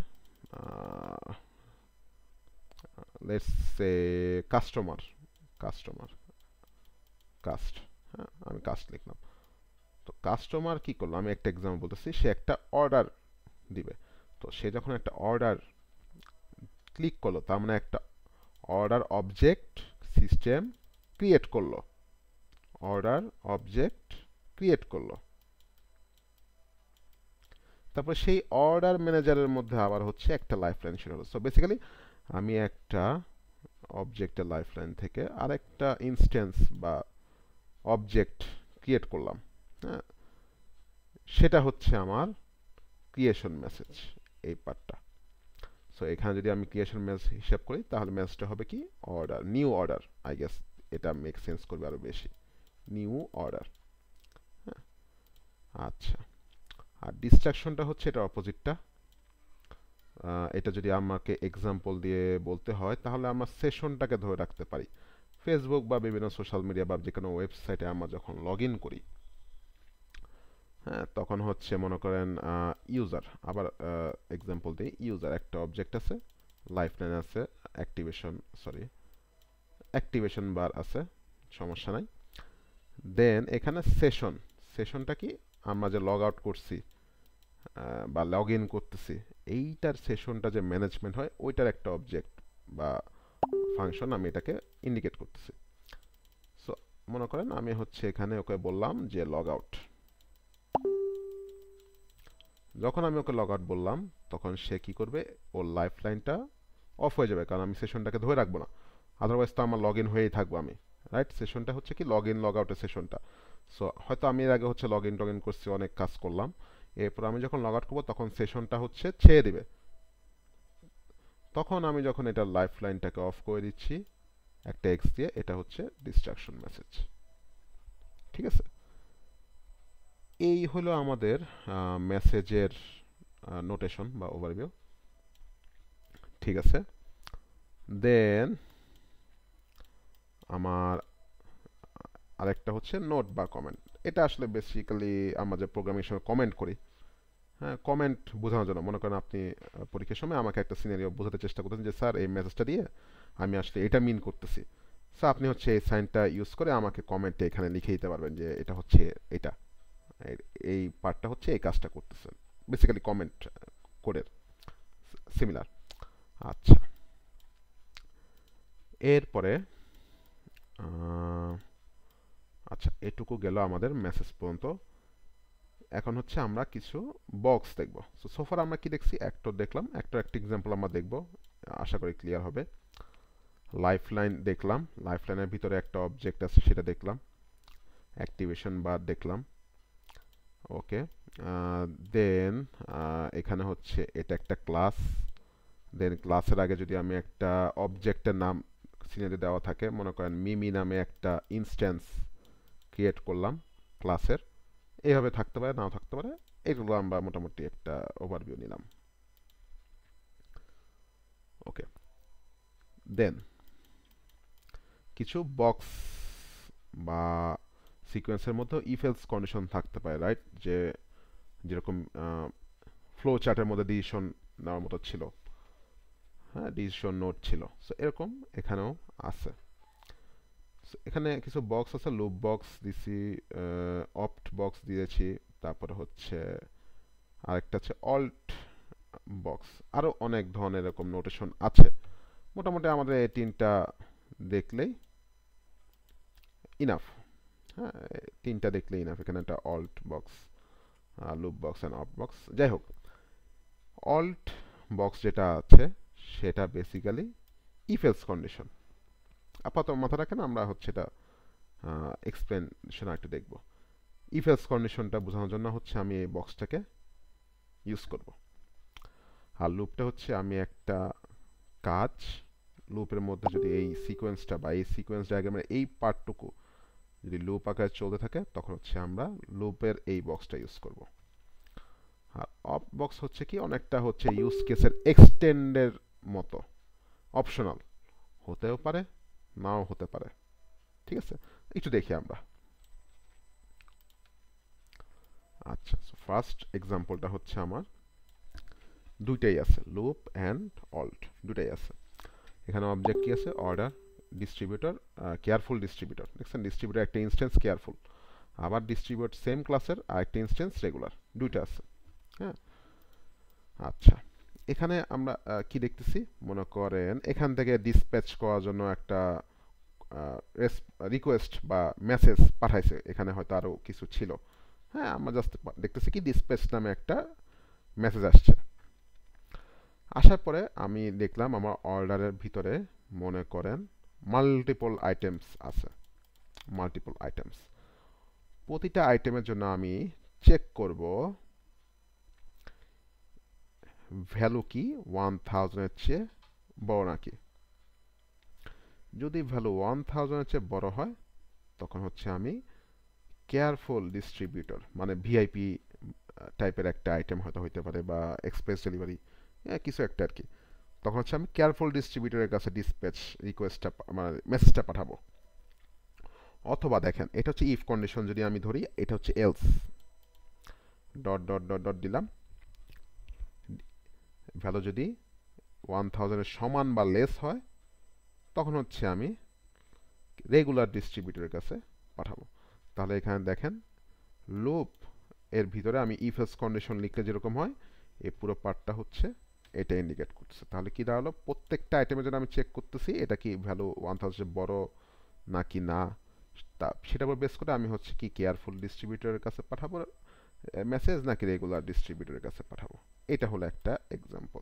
let's say customer, customer cast, হ্যাঁ আমি কাস্ট লিখলাম। তো কাস্টমার কি করলো, আমি একটা এক্সাম্পল বলতেছি, সে একটা অর্ডার দিবে। তো সে যখন একটা অর্ডার ক্লিক করলো, তার মানে একটা অর্ডার অবজেক্ট সিস্টেম ক্রিয়েট করলো, অর্ডার অবজেক্ট ক্রিয়েট করলো। তারপর সেই অর্ডার ম্যানেজারের মধ্যে আবার হচ্ছে একটা লাইফলাইন শুরু হলো। সো বেসিক্যালি আমি একটা অবজেক্টের লাইফলাইন থেকে আরেকটা ইনস্ট্যান্স বা অবজেক্ট ক্রিয়েট করলাম। হ্যাঁ, সেটা হচ্ছে আমার ক্রিয়েশন মেসেজ, এই পার্টটা। সো এখানে যদি আমি ক্রিয়েশন মেসেজ হিসাব করি, তাহলে মেসেজটা হবে কি, order, new order, I guess এটা মেক সেন্স করবে আরো বেশি, নিউ অর্ডার। হ্যাঁ, আচ্ছা। আর ডিস্ট্রাকশনটা হচ্ছে এটা অপোজিটটা। এটা যদি আমাকে এক্সাম্পল দিয়ে বলতে হয়, তাহলে আমরা সেশনটাকে ধরে রাখতে পারি। ফেসবুক বা বিভিন্ন সোশ্যাল মিডিয়া বা যে কোনো ওয়েবসাইটে আমরা যখন লগ ইন করি, হ্যাঁ, তখন হচ্ছে মনে করেন ইউজার, আবার এক্সাম্পল দিই, ইউজার একটা অবজেক্ট আছে, লাইফলাইন আছে, অ্যাক্টিভেশন, সরি অ্যাক্টিভেশন বার আছে, সমস্যা নাই। দেন এখানে সেশন, সেশনটা কি, আমরা যে লগ আউট করছি বা লগ ইন করতেছি, এইটার সেশনটা যে ম্যানেজমেন্ট হয়, ওইটার একটা অবজেক্ট বা ফাংশন আমি এটাকে ইন্ডিকেট করতেছি। সো মনে করেন আমি হচ্ছে এখানে ওকে বললাম যে লগ আউট। যখন আমি ওকে লগ আউট বললাম, তখন সে কি করবে, ওর লাইফ লাইনটা অফ হয়ে যাবে, কারণ আমি সেশনটাকে ধরে রাখবো না, আদারওয়াইজ তো আমার লগ ইন হয়েই থাকবো আমি, রাইট। সেশনটা হচ্ছে কি, লগ ইন লগ আউটের সেশনটা। সো হয়তো আমি এর আগে হচ্ছে লগ ইন টগ ইন করছি, অনেক কাজ করলাম, এরপর আমি যখন লগ আউট করবো, তখন সেশনটা হচ্ছে ছেড়ে দিবে। তখন আমি যখন এটা লাইফ লাইনটাকে অফ করে দিচ্ছি একটা এক্স দিয়ে, এটা হচ্ছে ডিস্ট্রাকশন মেসেজ। ঠিক আছে, এই হলো আমাদের মেসেজের নোটেশন বা ওভারভিউ। ঠিক আছে, দেন আমার আরেকটা হচ্ছে নোট বা কমেন্ট। এটা আসলে বেসিক্যালি আমরা যে প্রোগ্রামিং সময় কমেন্ট করি, হ্যাঁ, কমেন্ট বোঝানোর জন্য। মনে করেন আপনি পরীক্ষার সময় আমাকে একটা সিনারিও বোঝাতে চেষ্টা করতেছেন যে স্যার এই মেসেজটা দিয়ে আমি আসলে এটা মিন করতেছি। সো আপনি হচ্ছে এই সাইনটা ইউজ করে আমাকে কমেন্টে এখানে লিখে দিতে পারবেন যে এটা হচ্ছে এটা, এই পার্টটা হচ্ছে এই কাজটা করতেছেন। বেসিক্যালি কমেন্ট কোডের সিমিলার। আচ্ছা, এরপরে আচ্ছা এটুকু গেল আমাদের মেসেজ পর্যন্ত। এখন হচ্ছে আমরা কিছু বক্স দেখব। সো সোফার আমরা কি দেখছি, অ্যাক্টর দেখলাম, অ্যাক্টর একটা এক্সাম্পল আমরা দেখব, আশা করি ক্লিয়ার হবে। লাইফলাইন দেখলাম, লাইফলাইনের ভিতরে একটা অবজেক্ট আছে সেটা দেখলাম, অ্যাক্টিভেশন বার দেখলাম। ওকে, দেন এখানে হচ্ছে এটা একটা ক্লাস। দেন ক্লাসের আগে যদি আমি একটা অবজেক্টের নাম সিনারি দেওয়া থাকে, মনে করেন মিমি নামে একটা ইনস্ট্যান্স ক্রিয়েট করলাম ক্লাসের, এইভাবে থাকতে পারে নাও থাকতে পারে। এগুলো আমরা মোটামুটি একটা ওভারভিউ নিলাম। ওকে, দেন কিছু বক্স বা সিকোয়েন্সের মধ্যে ইফ এলস কন্ডিশন থাকতে পারে, রাইট? যে যেরকম ফ্লো চার্টের মধ্যে ডিসিশন নেওয়ার মতো ছিল, হ্যাঁ, ডিসিশন নোট ছিল। সো এরকম এখানেও আছে। এখানে কিছু বক্স আছে, লুপ বক্স দিছি, অপ্ট বক্স দিয়েছি, তারপরে হচ্ছে আরেকটা আছে অল্ট বক্স, আরও অনেক ধরনের এরকম নোটেশন আছে। মোটামুটি আমাদের এই তিনটা দেখলেই ইনাফ। হ্যাঁ, তিনটা দেখলেই ইনাফ। এখানে একটা alt box, loop box and opt box. যাই হোক, অল্ট বক্স যেটা আছে সেটা বেসিক্যালি ইফ এলস কন্ডিশন। আপাতত মাথা রাখেন, আমরা হচ্ছে এটা এক্সপ্লেনেশন একটু দেখব। ইফ এলস কন্ডিশনটা বোঝানোর জন্য হচ্ছে আমি এই বক্সটাকে ইউজ করব। আর লুপটা হচ্ছে আমি একটা কাজ, লুপের মধ্যে যদি এই সিকোয়েন্সটা বা এই সিকোয়েন্স ডায়াগ্রামের এই পার্টটুকু যদি লুপ আকারে চলতে থাকে, তখন হচ্ছে আমরা লুপের এই বক্সটা ইউজ করব। আর অপ বক্স হচ্ছে কি, অনেকটা হচ্ছে ইউজ কেসের এক্সটেন্ডের মতো, অপশনাল, হতেও পারে নাও হতে পারে। ঠিক আছে, একটু দেখি আমরা। আচ্ছা, ফার্স্ট এক্সাম্পলটা হচ্ছে আমার দুইটাই আছে, লুপ অ্যান্ড অল্ট, দুটাই আছে। এখানে অবজেক্ট কি আছে, অর্ডার, ডিস্ট্রিবিউটর, কেয়ারফুল ডিস্ট্রিবিউটর। দেখছেন, ডিস্ট্রিবিউটর একটা ইনস্ট্যান্স কেয়ারফুল, আবার ডিস্ট্রিবিউট সেম ক্লাসের আরেকটা ইনস্ট্যান্স রেগুলার, দুইটা আছে। হ্যাঁ, আচ্ছা, এখানে আমরা কি দেখতেছি, মনে করেন এখান থেকে ডিসপ্যাচ করার জন্য একটা রিকোয়েস্ট বা মেসেজ পাঠাইছে, এখানে হয়তো আরও কিছু ছিল। হ্যাঁ, আমরা জাস্ট দেখতেছি কি ডিসপ্যাচ নামে একটা মেসেজ আসছে। আসার পরে আমি দেখলাম আমার অর্ডারের ভিতরে মনে করেন মাল্টিপল আইটেমস আছে, মাল্টিপল আইটেমস। প্রতিটা আইটেমের জন্য আমি চেক করব ভ্যালু কি 1000-এর চেয়ে বড় নাকি। যদি ভ্যালু 1000-এর চেয়ে বড় হয়, তখন হচ্ছে আমি কেয়ারফুল ডিস্ট্রিবিউটর, মানে ভিআইপি টাইপের একটা আইটেম হয়তো হইতে পারে, বা এক্সপ্রেস ডেলিভারি, কিছু একটা আর কি। তখন হচ্ছে আমি কেয়ারফুল ডিস্ট্রিবিউটরের কাছে ডিসপ্যাচ রিকোয়েস্টটা মানে মেসেজটা পাঠাবো। অথবা দেখেন, এটা হচ্ছে ইফ কন্ডিশন, যদি আমি ধরি এটা হচ্ছে else, dot dot dot dot দিলাম, ভ্যালু যদি 1000-এর সমান বা লেস হয়, তখন হচ্ছে আমি রেগুলার ডিস্ট্রিবিউটরের কাছে পাঠাবো। তাহলে এখানে দেখেন, লুপ এর ভিতরে আমি ইফ এলস কন্ডিশন লিখলে যেরকম হয়, এই পুরো পার্টটা হচ্ছে এটা ইন্ডিকেট করতেছে। তাহলে কি দাঁড়ালো, প্রত্যেকটা আইটেমের জন্য আমি চেক করতেছি এটা কি ভ্যালু 1000 বড় নাকি না, তা সেটার উপর বেস করে আমি হচ্ছে কি কেয়ারফুল ডিস্ট্রিবিউটরের কাছে পাঠাবো মেসেজ, নাকি রেগুলার ডিস্ট্রিবিউটরের কাছে পাঠাবো। এটা হলো একটা এক্সাম্পল।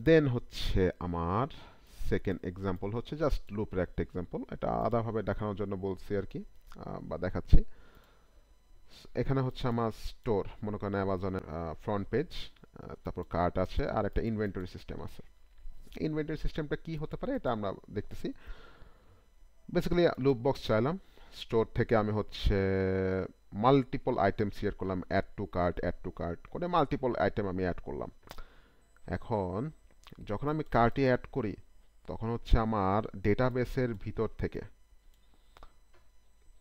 দেন হচ্ছে আমার সেকেন্ড এক্সাম্পল হচ্ছে জাস্ট লুপের একটা এক্সাম্পল, এটা আলাদাভাবে দেখানোর জন্য বলছি আর কি, বা দেখাচ্ছি। এখানে হচ্ছে আমার স্টোর, মনে করেন অ্যামাজনের ফ্রন্ট পেজ, তারপর কার্ট আছে, আর একটা ইনভেন্টরি সিস্টেম আছে। ইনভেন্টরি সিস্টেমটা কি হতে পারে এটা আমরা দেখতেছি। বেসিক্যালি লুপ বক্স চাইলাম, স্টোর থেকে আমি হচ্ছে মাল্টিপল আইটেম সিলেক্ট করলাম, অ্যাড টু কার্ট করে মাল্টিপল আইটেম আমি অ্যাড করলাম। এখন যখন আমি কার্টে অ্যাড করি, তখন হচ্ছে আমার ডেটাবেসের ভিতর থেকে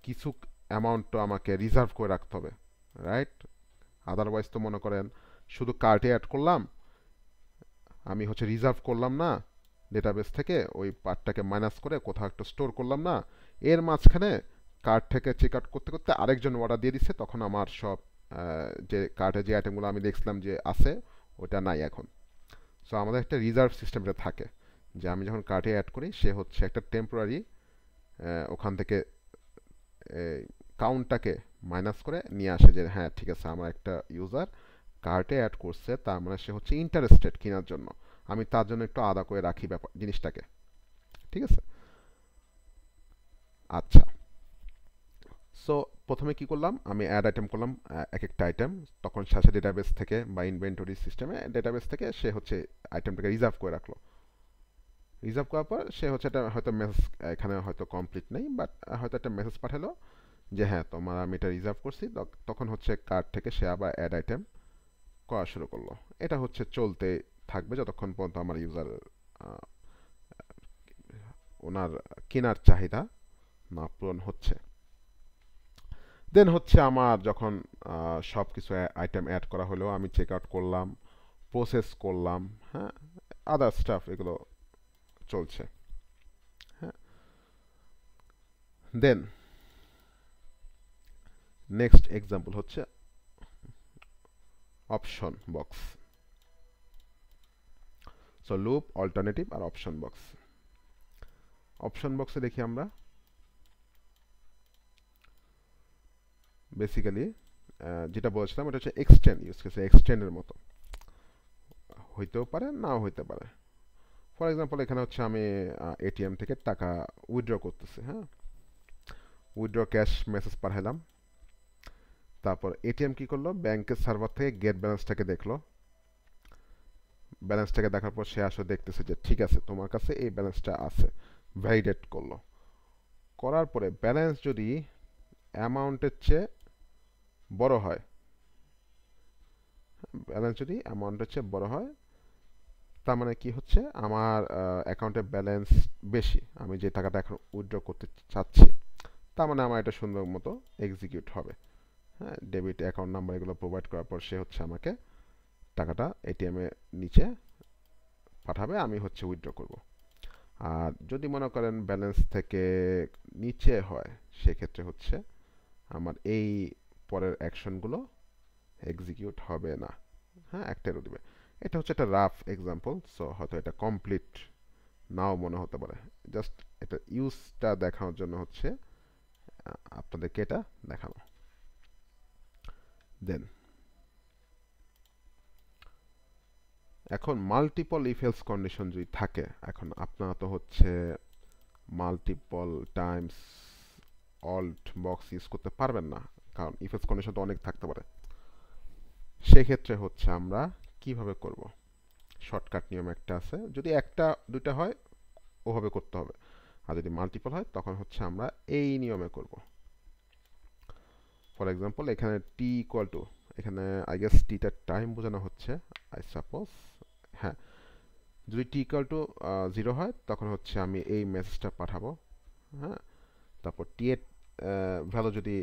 কিছু অ্যামাউন্ট তো আমাকে রিজার্ভ করে রাখতে হবে, রাইট? আদারওয়াইজ তো মনে করেন শুধু কার্টে অ্যাড করলাম, আমি হচ্ছে রিজার্ভ করলাম না ডেটাবেস থেকে, ওই পার্টটাকে মাইনাস করে কোথাও একটা স্টোর করলাম না, এর মাঝখানে কার্ট থেকে চেক আউট করতে করতে আরেকজন অর্ডার দিয়ে দিচ্ছে, তখন আমার সব যে কার্টে যে আইটেমগুলো আমি দেখছিলাম যে আছে ওটা নাই এখন। সো আমাদের একটা রিজার্ভ সিস্টেমটা থাকে, যে আমি যখন কার্টে অ্যাড করি সে হচ্ছে একটা টেম্পোরারি ওখান থেকে কাউন্টটাকে মাইনাস করে নিয়ে আসে, যে হ্যাঁ ঠিক আছে আমার একটা ইউজার কার্টে অ্যাড করছে, তার মানে সে হচ্ছে ইন্টারেস্টেড কেনার জন্য, আমি তার জন্য একটু আলাদা করে রাখি ব্যাপার জিনিসটাকে, ঠিক আছে? আচ্ছা, সো প্রথমে কি করলাম, আমি অ্যাড আইটেম করলাম এক একটা আইটেম, তখন সাথে ডেটাবেস থেকে বা ইনভেন্টরি সিস্টেমে ডেটাবেস থেকে সে হচ্ছে আইটেমটাকে রিজার্ভ করে রাখলো। রিজার্ভ করার পর সে হচ্ছে একটা হয়তো মেসেজ, এখানে হয়তো কমপ্লিট নেই বাট হয়তো একটা মেসেজ পাঠালো যে হ্যাঁ তোমার আমি এটা রিজার্ভ করছি, তখন হচ্ছে কার্ড থেকে সে আবার অ্যাড আইটেম করা শুরু করলো। এটা হচ্ছে চলতে থাকবে যতক্ষণ পর্যন্ত আমার ইউজার ওনার কেনার চাহিদা না পূরণ হচ্ছে। দেন হচ্ছে আমার যখন সব কিছু আইটেম অ্যাড করা হলো, আমি চেক আউট করলাম, প্রসেস করলাম, হ্যাঁ, আদার স্টাফ এগুলো চলছে, হ্যাঁ। দেন নেক্সট এক্সাম্পল হচ্ছে option box. So loop, alternative আর অপশন বক্স। অপশন বক্সে দেখি আমরা বেসিক্যালি যেটা বলেছিলাম এটা হচ্ছে এক্সটেন্ড ইউজ কেসে, এক্সটেন্ডের মতো হইতেও পারে নাও হইতে পারে। ফর এক্সাম্পল এখানে হচ্ছে আমি এটিএম থেকে টাকা উইথড্র করতেছি, হ্যাঁ, উইথড্র ক্যাশ মেসেজ পাঠালাম, তারপর এটিএম কি করলো, ব্যাংকের সার্ভার থেকে গেট ব্যালেন্সটাকে দেখলো, ব্যালেন্সটাকে দেখার পর সে আসলে দেখতেছে যে ঠিক আছে তোমার কাছে এই ব্যালেন্সটা আছে, ভ্যালিডেট করলো, করার পরে ব্যালেন্স যদি অ্যামাউন্টের চেয়ে বড় হয়, ব্যালেন্স যদি অ্যামাউন্টের চেয়ে বড় হয়, তার মানে কি হচ্ছে আমার অ্যাকাউন্টে ব্যালেন্স বেশি, আমি যে টাকাটা এখন উইথড্র করতে চাচ্ছি, তার মানে আমার এটা সুন্দর মতো এক্সিকিউট হবে, হ্যাঁ। ডেবিট অ্যাকাউন্ট নাম্বার এগুলো প্রোভাইড করার পর সে হচ্ছে আমাকে টাকাটা এটিএম এর নিচে পাঠাবে, আমি হচ্ছে উইথড্র করব। আর যদি মনে করেন ব্যালেন্স থেকে নিচে হয়, সেক্ষেত্রে হচ্ছে আমার এই পরের অ্যাকশনগুলো এক্সিকিউট হবে না, হ্যাঁ, একটা এরর দিবে। এটা হচ্ছে একটা রাফ এক্সাম্পল, সো হয়তো এটা কমপ্লিট নাও মনে হতে পারে, জাস্ট এটা ইউজটা দেখানোর জন্য হচ্ছে আপনাদেরকে এটা দেখানো। দেন এখন মাল্টিপল ইফ এলস কন্ডিশন যদি থাকে, এখন আপনারা তো হচ্ছে multiple times alt box use করতে পারবেন না, কারণ ইফ এলস কন্ডিশন তো অনেক থাকতে পারে। সেক্ষেত্রে হচ্ছে আমরা কিভাবে করব, শর্টকাট নিয়ম একটা আছে, যদি একটা দুইটা হয় ওভাবে করতে হবে, আর যদি মাল্টিপল হয় তখন হচ্ছে আমরা এই নিয়মে করব। ফর এক্সাম্পল এখানে টি ইকুয়াল টু, এখানে আই গেস টিটা টাইম বোঝানো হচ্ছে, আই সাপোজ, হ্যাঁ, যদি টি ইকুয়াল টু 0 হয় তখন হচ্ছে আমি এই মেসেজটা পাঠাবো, হ্যাঁ। তারপর টি এর ভ্যালু যদি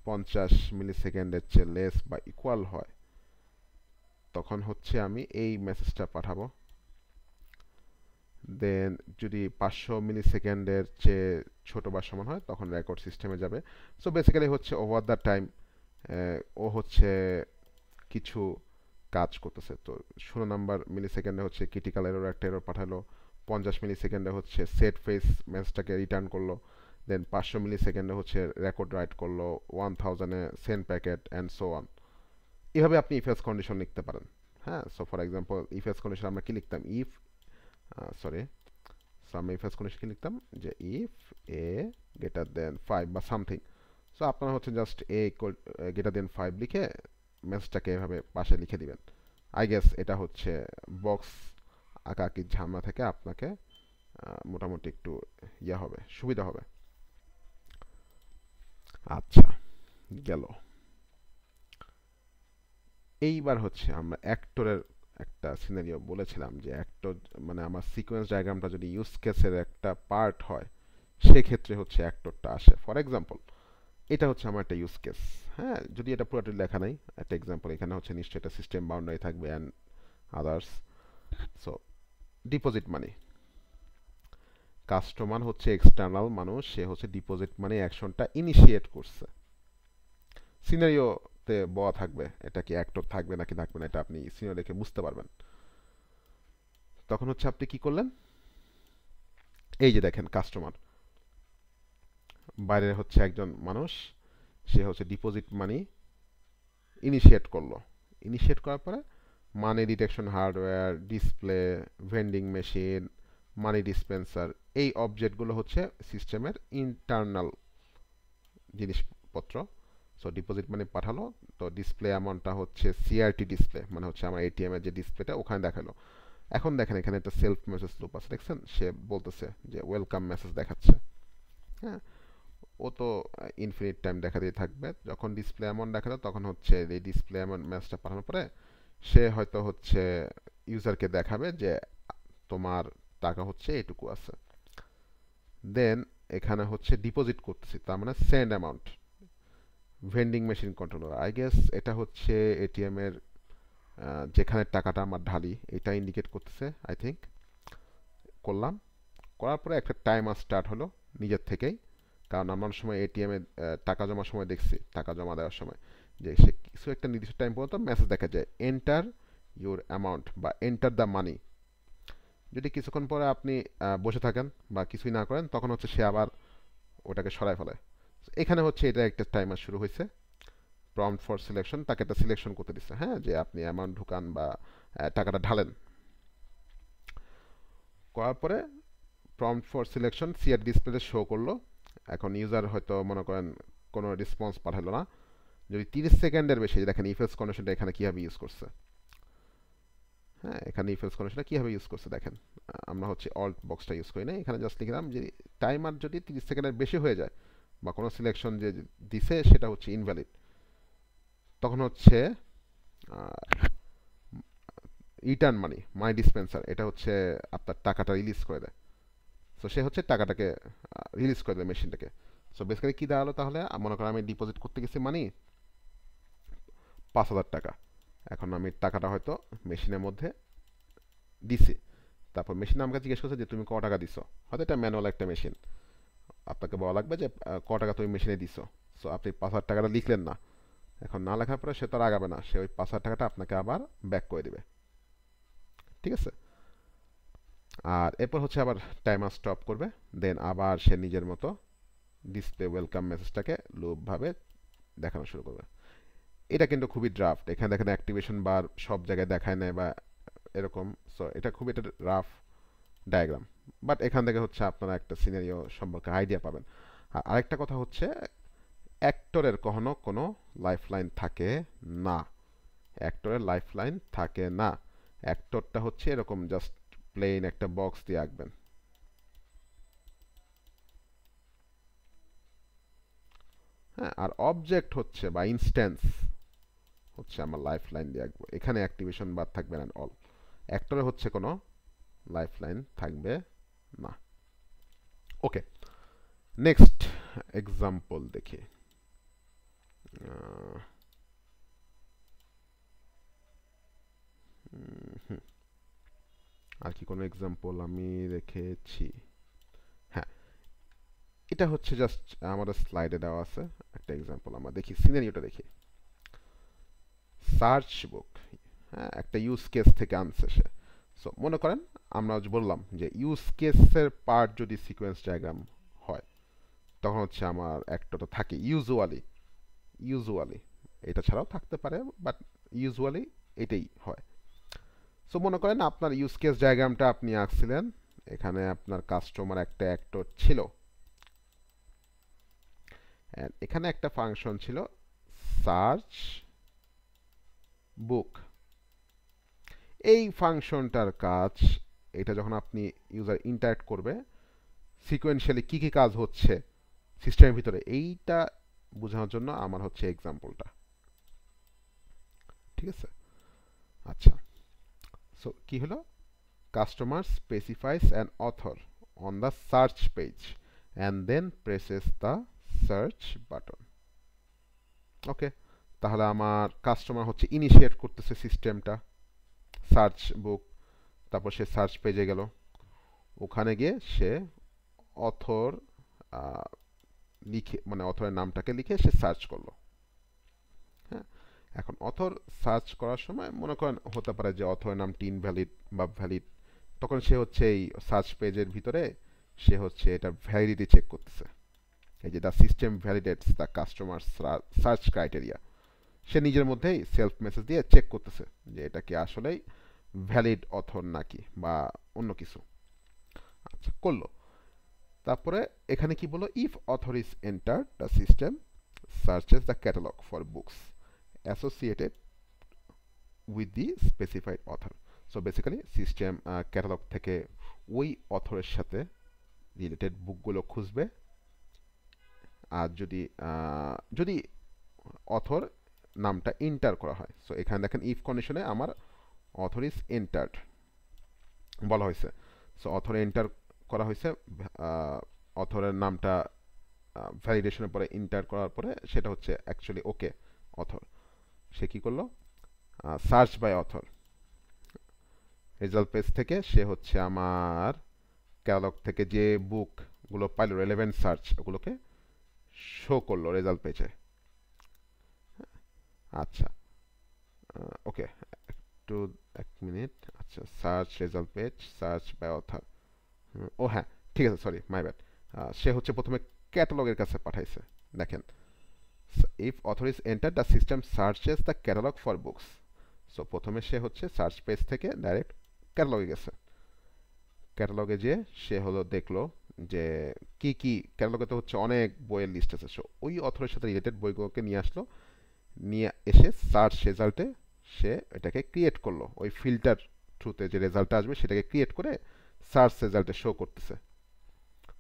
50 মিলি সেকেন্ডের চেয়ে লেস বা ইকুয়াল হয়, তখন হচ্ছে আমি এই মেসেজটা পাঠাবো। দেন যদি 500 মিলি সেকেন্ডের চেয়ে ছোট বা সমান হয় তখন রেকর্ড সিস্টেমে যাবে। সো বেসিক্যালি হচ্ছে ওভার দ্য টাইম ও হচ্ছে কিছু কাজ করতেছে। তো 16 নাম্বার মিলি সেকেন্ডে হচ্ছে ক্রিটিক্যাল এরর একটা এরর পাঠালো, 50 মিলি সেকেন্ডে হচ্ছে সেট ফেস মেসেজটাকে রিটার্ন করলো, দেন 500 মিলি সেকেন্ডে হচ্ছে রেকর্ড রাইট করলো, 1000-এ send packet and so on. এভাবে আপনি ইফ এলস কন্ডিশন লিখতে পারেন, হ্যাঁ। So for example if else condition আমরা কি লিখতাম, ইফ সরি, সো আমি ইফ এলস কন্ডিশন কি লিখতাম যে ইফ এ গ্রেটার দেন 5 বা সামথিং। সো আপনারা হচ্ছে জাস্ট এ গ্রেটার দেন 5 লিখে মেসেজটাকে এভাবে পাশে লিখে দিবেন। আই গেস এটা হচ্ছে বক্স আঁকাআঁকির ঝামেলা থেকে আপনাকে মোটামুটি একটু ইয়া হবে, সুবিধা হবে। আচ্ছা, গেল। এইবার হচ্ছে আমরা অ্যাক্টরের একটা সিনারিও বলেছিলাম যে অ্যাক্টর মানে আমার সিকোয়েন্স ডায়াগ্রামটা যদি ইউজ কেসের একটা পার্ট হয়, সেক্ষেত্রে হচ্ছে অ্যাক্টরটা আসে। ফর এক্সাম্পল এটা হচ্ছে আমার একটা ইউজ কেস। হ্যাঁ, যদি এটা পুরোটা লেখা নাই, একটা এক্সাম্পল এখানে হচ্ছে নিশ্চয়ই একটা সিস্টেম বাউন্ডারি থাকবে and others. So deposit money, customer হচ্ছে এক্সটার্নাল মানুষ, সে হচ্ছে ডিপোজিট মানি অ্যাকশনটা ইনিশিয়েট করছে। সিনারিওতে বলা থাকবে, এটা কি অ্যাক্টর থাকবে নাকি থাকবে না, এটা আপনি সিনারিও দেখে বুঝতে পারবেন। তখন হচ্ছে আপনি কি করলেন, এই যে দেখেন কাস্টমার, বাইরে হচ্ছে একজন মানুষ, সে হচ্ছে ডিপোজিট মানি ইনিশিয়েট করলো। ইনিশিয়েট করার পরে money detection hardware, display, vending machine, money dispenser, এই অবজেক্টগুলো হচ্ছে সিস্টেমের ইন্টারনাল জিনিসপত্র। সো ডিপোজিট মানি পাঠালো, তো ডিসপ্লে অ্যামাউন্টটা হচ্ছে সিআরটি ডিসপ্লে, মানে হচ্ছে আমার এটিএম এর যে ডিসপ্লেটা ওখানে দেখালো। এখন দেখেন এখানে একটা সেলফ মেসেজ লুপ আছে, দেখছেন সে বলতেছে যে ওয়েলকাম মেসেজ দেখাচ্ছে। হ্যাঁ, ও তো ইনফিনিট টাইম দেখা দিয়ে থাকবে। যখন ডিসপ্লে অ্যামাউন্ট দেখালো তখন হচ্ছে এই ডিসপ্লে অ্যামাউন্ট মেসেজটা পাঠানোর পরে সে হয়তো হচ্ছে ইউজারকে দেখাবে যে তোমার টাকা হচ্ছে এটুকু আছে। দেন এখানে হচ্ছে ডিপোজিট করতেছি, তার মানে send amount. Vending machine controller, I guess এটা হচ্ছে এটিএম এর যেখানে টাকাটা আমার ঢালি এটা ইন্ডিকেট করতেছে, আই থিঙ্ক। করলাম, করার পরে একটা টাইমার স্টার্ট হলো নিজের থেকেই, কারণ আমরা অনেক সময় এটিএম এ টাকা জমার সময় দেখছি, টাকা জমা দেওয়ার সময় যে সে কিছু একটা নির্দিষ্ট টাইম পর্যন্ত মেসেজ দেখা যায় এন্টার ইউর অ্যামাউন্ট বা এন্টার দ্য মানি। যদি কিছুক্ষণ পরে আপনি বসে থাকেন বা কিছুই না করেন তখন হচ্ছে সে আবার ওটাকে সরায় ফেলে। এখানে হচ্ছে এটা একটা টাইমার শুরু হয়েছে। প্রম্পট ফর সিলেকশন, তাকে একটা সিলেকশন করতে দিচ্ছে, হ্যাঁ, যে আপনি অ্যামাউন্ট ঢুকান বা টাকাটা ঢালেন। করার পরে প্রম্পট ফর সিলেকশন সিআর ডিসপ্লেতে শো করলো। এখন ইউজার হয়তো মনে করেন কোনো রেসপন্স পাঠালো না। যদি 30 সেকেন্ডের বেশি, দেখেন ইফ এলস কন্ডিশনটা এখানে কীভাবে ইউজ করছে। হ্যাঁ, এখানে ইফ এলস কন্ডিশনটা কীভাবে ইউজ করছে দেখেন। আমরা হচ্ছে অল্ট বক্সটা ইউজ করি না, এখানে জাস্ট লিখলাম যে টাইমার যদি 30 সেকেন্ডের বেশি হয়ে যায় বা কোনো সিলেকশন যে দিছে সেটা হচ্ছে ইনভ্যালিড, তখন হচ্ছে রিটার্ন মানি মাই ডিসপেন্সার, এটা হচ্ছে আপনার টাকাটা রিলিজ করে দেয়। সো সে হচ্ছে টাকাটাকে রিলিজ করে দেয় মেশিনটাকে। সো বেসিক্যালি কী দাঁড়ালো তাহলে, মনে করেন আমি ডিপোজিট করতে গেছি মানি 5,000 টাকা, এখন আমি টাকাটা হয়তো মেশিনের মধ্যে দিছি, তারপর মেশিন আমাকে জিজ্ঞেস করছে যে তুমি ক টাকা দিছো, হয়তো এটা ম্যানুয়াল একটা মেশিন, আপনাকে বলা লাগবে যে ক টাকা তুমি মেশিনে দিছো। সো আপনি 5,000 টাকাটা লিখলেন না, এখন না লেখার পরে সে তো আর আগাবে না, সে ওই 5,000 টাকাটা আপনাকে আবার ব্যাক করে দিবে। ঠিক আছে, আর এরপর হচ্ছে আবার টাইমার স্টপ করবে, দেন আবার সে নিজের মতো ডিসপ্লে ওয়েলকাম মেসেজটাকে লুপভাবে দেখানো শুরু করবে। এটা কিন্তু খুবই ড্রাফট, এখানে দেখেন অ্যাক্টিভেশন বার সব জায়গায় দেখায় নেয় বা এরকম। সো এটা খুবই একটা রাফ ডায়াগ্রাম, বাট এখান থেকে হচ্ছে আপনারা একটা সিনারিও সম্পর্কে আইডিয়া পাবেন। আর আরেকটা কথা হচ্ছে অ্যাক্টরের কখনো কোনো লাইফলাইন থাকে না, অ্যাক্টরের লাইফলাইন থাকে না। অ্যাক্টরটা হচ্ছে এরকম জাস্ট প্লেন একটা বক্স দিয়ে আঁকবেন। হ্যাঁ, আর অবজেক্ট হচ্ছে বা ইনস্ট্যান্স হচ্ছে আমার লাইফলাইন দিয়ে আঁকবো, এখানে অ্যাক্টিভেশন বার থাকবে না অল। অ্যাক্টরে হচ্ছে কোনো লাইফলাইন থাকবে না। ওকে, নেক্সট এক্সাম্পল দেখি। আহ, হুম, আর কি কোনো এক্সাম্পল আমি রেখেছি? হ্যাঁ, এটা হচ্ছে জাস্ট আমাদের স্লাইডে দেওয়া আছে একটা এক্সাম্পল, আমরা দেখি সিনারিওটা দেখি। সার্চ বুক, হ্যাঁ, একটা ইউজ কেস থেকে আনছে সে। সো মনে করেন আমরা বললাম যে ইউজ কেসের পার্ট যদি সিকোয়েন্স ডায়াগ্রাম হয় তখন হচ্ছে আমার একটা থাকে ইউজুয়ালি, ইউজুয়ালি এটা ছাড়াও থাকতে পারে, বাট ইউজুয়ালি এটাই হয়। সো মনে করেন আপনার ইউজ কেস ডায়াগ্রামটা আপনি আঁকছিলেন, এখানে আপনার কাস্টমার একটা অ্যাক্টর ছিল, এখানে একটা ফাংশন ছিল সার্চ বুক। এই ফাংশনটার কাজ, এটা যখন আপনি ইউজার ইন্টারেক্ট করবে সিকোয়েন্সিয়ালি কী কী কাজ হচ্ছে সিস্টেমের ভিতরে, এইটা বোঝানোর জন্য আমার হচ্ছে এক্সাম্পলটা। ঠিক আছে, আচ্ছা। সো কি হলো, customer specifies an author on the search page and then presses the search button. Okay, তাহলে আমার কাস্টমার হচ্ছে ইনিশিয়েট করতেছে সিস্টেমটা, সার্চ বুক, তারপর সে সার্চ পেজে গেল, ওখানে গিয়ে সে অথর লিখে মানে অথরের নামটাকে লিখে সে সার্চ করলো। হ্যাঁ, এখন অথর সার্চ করার সময় মনে করেন হতে পারে যে অথরের নামটি ইনভ্যালিড বা ভ্যালিড, তখন সে হচ্ছে এই সার্চ পেজের ভিতরে সে হচ্ছে এটা ভ্যালিডিটি চেক করতেছে, এই যে the system validates the customer search criteria, সে নিজের মধ্যেই সেলফ মেসেজ দিয়ে চেক করতেছে যে এটা কি আসলেই ভ্যালিড অথর নাকি বা অন্য কিছু। আচ্ছা, করলো। তারপরে এখানে কি বলো, if author is enter the system searches the catalogue for books associated with the specified author. So basically system catalogue থেকে ওই অথরের সাথে রিলেটেড বুকগুলো খুঁজবে, আর যদি যদি অথর নামটা এন্টার করা হয়, সো এখানে দেখেন ইফ কন্ডিশনে আমার অথর ইজ এন্টার্ড বলা হয়েছে, সো অথর এন্টার করা হয়েছে, অথরের নামটা ভ্যালিডেশনের পরে এন্টার করার পরে সেটা হচ্ছে অ্যাকচুয়ালি ওকে অথর। সে কি করলো, search by author result page থেকে সে হচ্ছে আমার ক্যাটালগ থেকে যে বুকগুলো পাইলো রেলেভেন্ট সার্চ ওগুলোকে শো করলো রেজাল্ট পেজে। আচ্ছা, ওকে, একটু এক মিনিট। আচ্ছা, search result page, search by author, ও হ্যাঁ ঠিক আছে, সরি মাই ব্যাড। সে হচ্ছে প্রথমে ক্যাটালগের কাছে পাঠাইছে। দেখেন, if author is enter the system searches the catalogue for books, so প্রথমে সে হচ্ছে সার্চ পেজ থেকে ডাইরেক্ট ক্যাটালগে গেছে, ক্যাটালগে যে সে হলো দেখলো যে কি কি ক্যাটালগে তো হচ্ছে অনেক বইয়ের লিস্ট আছে, সো ওই অথরের সাথে রিলেটেড বইগুলোকে নিয়ে আসলো, নিয়ে এসে সার্চ রেজাল্টে সে এটাকে ক্রিয়েট করলো, ওই ফিল্টার থ্রুতে যে রেজাল্টটা আসবে সেটাকে ক্রিয়েট করে সার্চ রেজাল্টে শো করতেছে।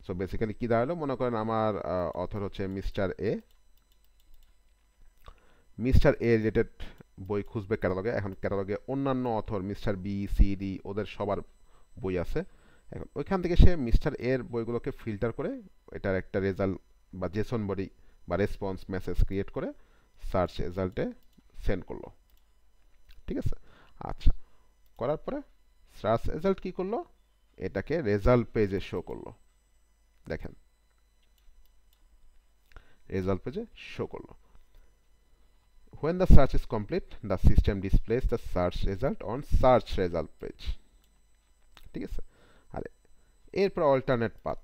সো বেসিক্যালি কি দাঁড়ালো, মনে করেন আমার অথর হচ্ছে mister A, mister A related বই খুঁজবে ক্যাটালগে, এখন ক্যাটালগে অন্যান্য author mister B C D ওদের সবার বই আছে, এখন ওইখান থেকে সে মিস্টার এর বইগুলোকে ফিল্টার করে এটার একটা রেজাল্ট বা জেসন বডি বা রেসপন্স মেসেজ ক্রিয়েট করে সার্চ রেজাল্টে সেন্ড করলো। ঠিক আছে, আচ্ছা, করার পরে সার্চ রেজাল্ট কি করলো, এটাকে রেজাল্ট পেজে শো করলো। দেখেন, রেজাল্ট পেজে শো করলো। When the search is complete, the system displays the search result on search result page. ঠিক আছে, আর এরপর অল্টারনেট পাথ,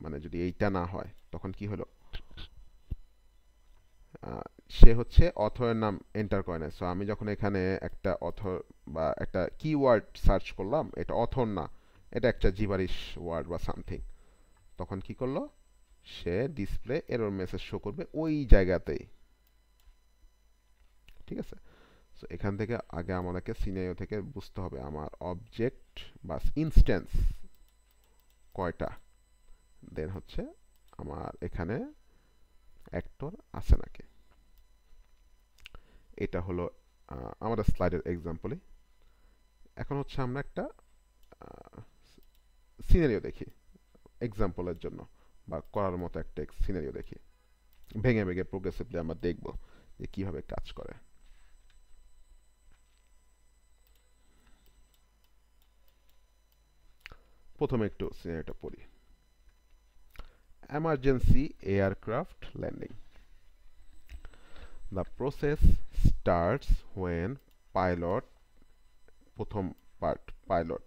মানে যদি এইটা না হয় তখন কি হলো, সে হচ্ছে অথরের নাম এন্টার করে না, সো আমি যখন এখানে একটা অথর বা একটা কিওয়ার্ড সার্চ করলাম, এটা অথর না, এটা একটা জিবারিশ ওয়ার্ড বা সামথিং, তখন কি করলো, সে ডিসপ্লে এরর মেসেজ শো করবে ওই জায়গাতেই। ঠিক আছে, সো এখান থেকে আগে আমাদেরকে সিনারিও থেকে বুঝতে হবে আমার অবজেক্ট বা ইনস্ট্যান্স কয়টা, দেন হচ্ছে আমার এখানে অ্যাক্টর আছে নাকি। এটা হলো আমাদের স্লাইডের এক্সাম্পলে। এখন হচ্ছে আমরা একটা সিনারিও দেখি এক্সাম্পলের জন্য, বা করার মতো একটা সিনারিও দেখি, ভেঙে ভেঙে প্রোগ্রেসিভলি আমরা দেখব যে কিভাবে কাজ করে। প্রথমে একটু সিনারিওটা পড়ি। Emergency aircraft landing. The process starts when pilot, প্রথম part, pilot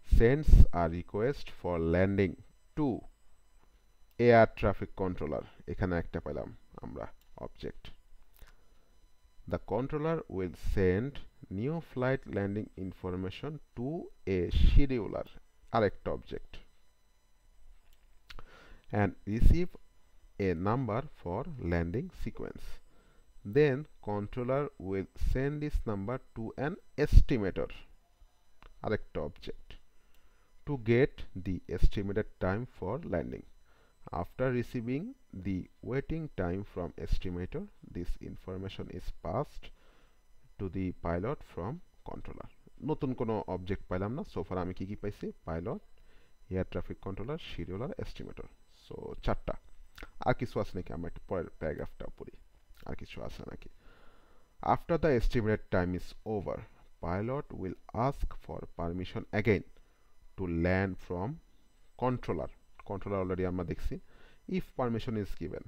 sends a request for landing to air traffic controller, এখানে একটা পেলাম আমরা object. The controller will send new flight landing information to a scheduler, আরেকটা object, and receive a number for landing sequence. Then controller will send this number to an estimator, আরেকটা object, to get the estimated time for landing. After receiving the waiting time from estimator, this information is passed to the pilot from controller. নতুন কোনো অবজেক্ট পাইলাম না, সো ফার আমি কি কি পাইছি, pilot, air traffic controller, scheduler, estimator. So চারটা। আর কিছু আছে নাকি, আমরা একটু পরের প্যারাগ্রাফটা পড়ি। আর কিছু আছে নাকি। After the estimated time is over, pilot will ask for permission again to land from controller. Controller already আমরা দেখছি. If permission is given,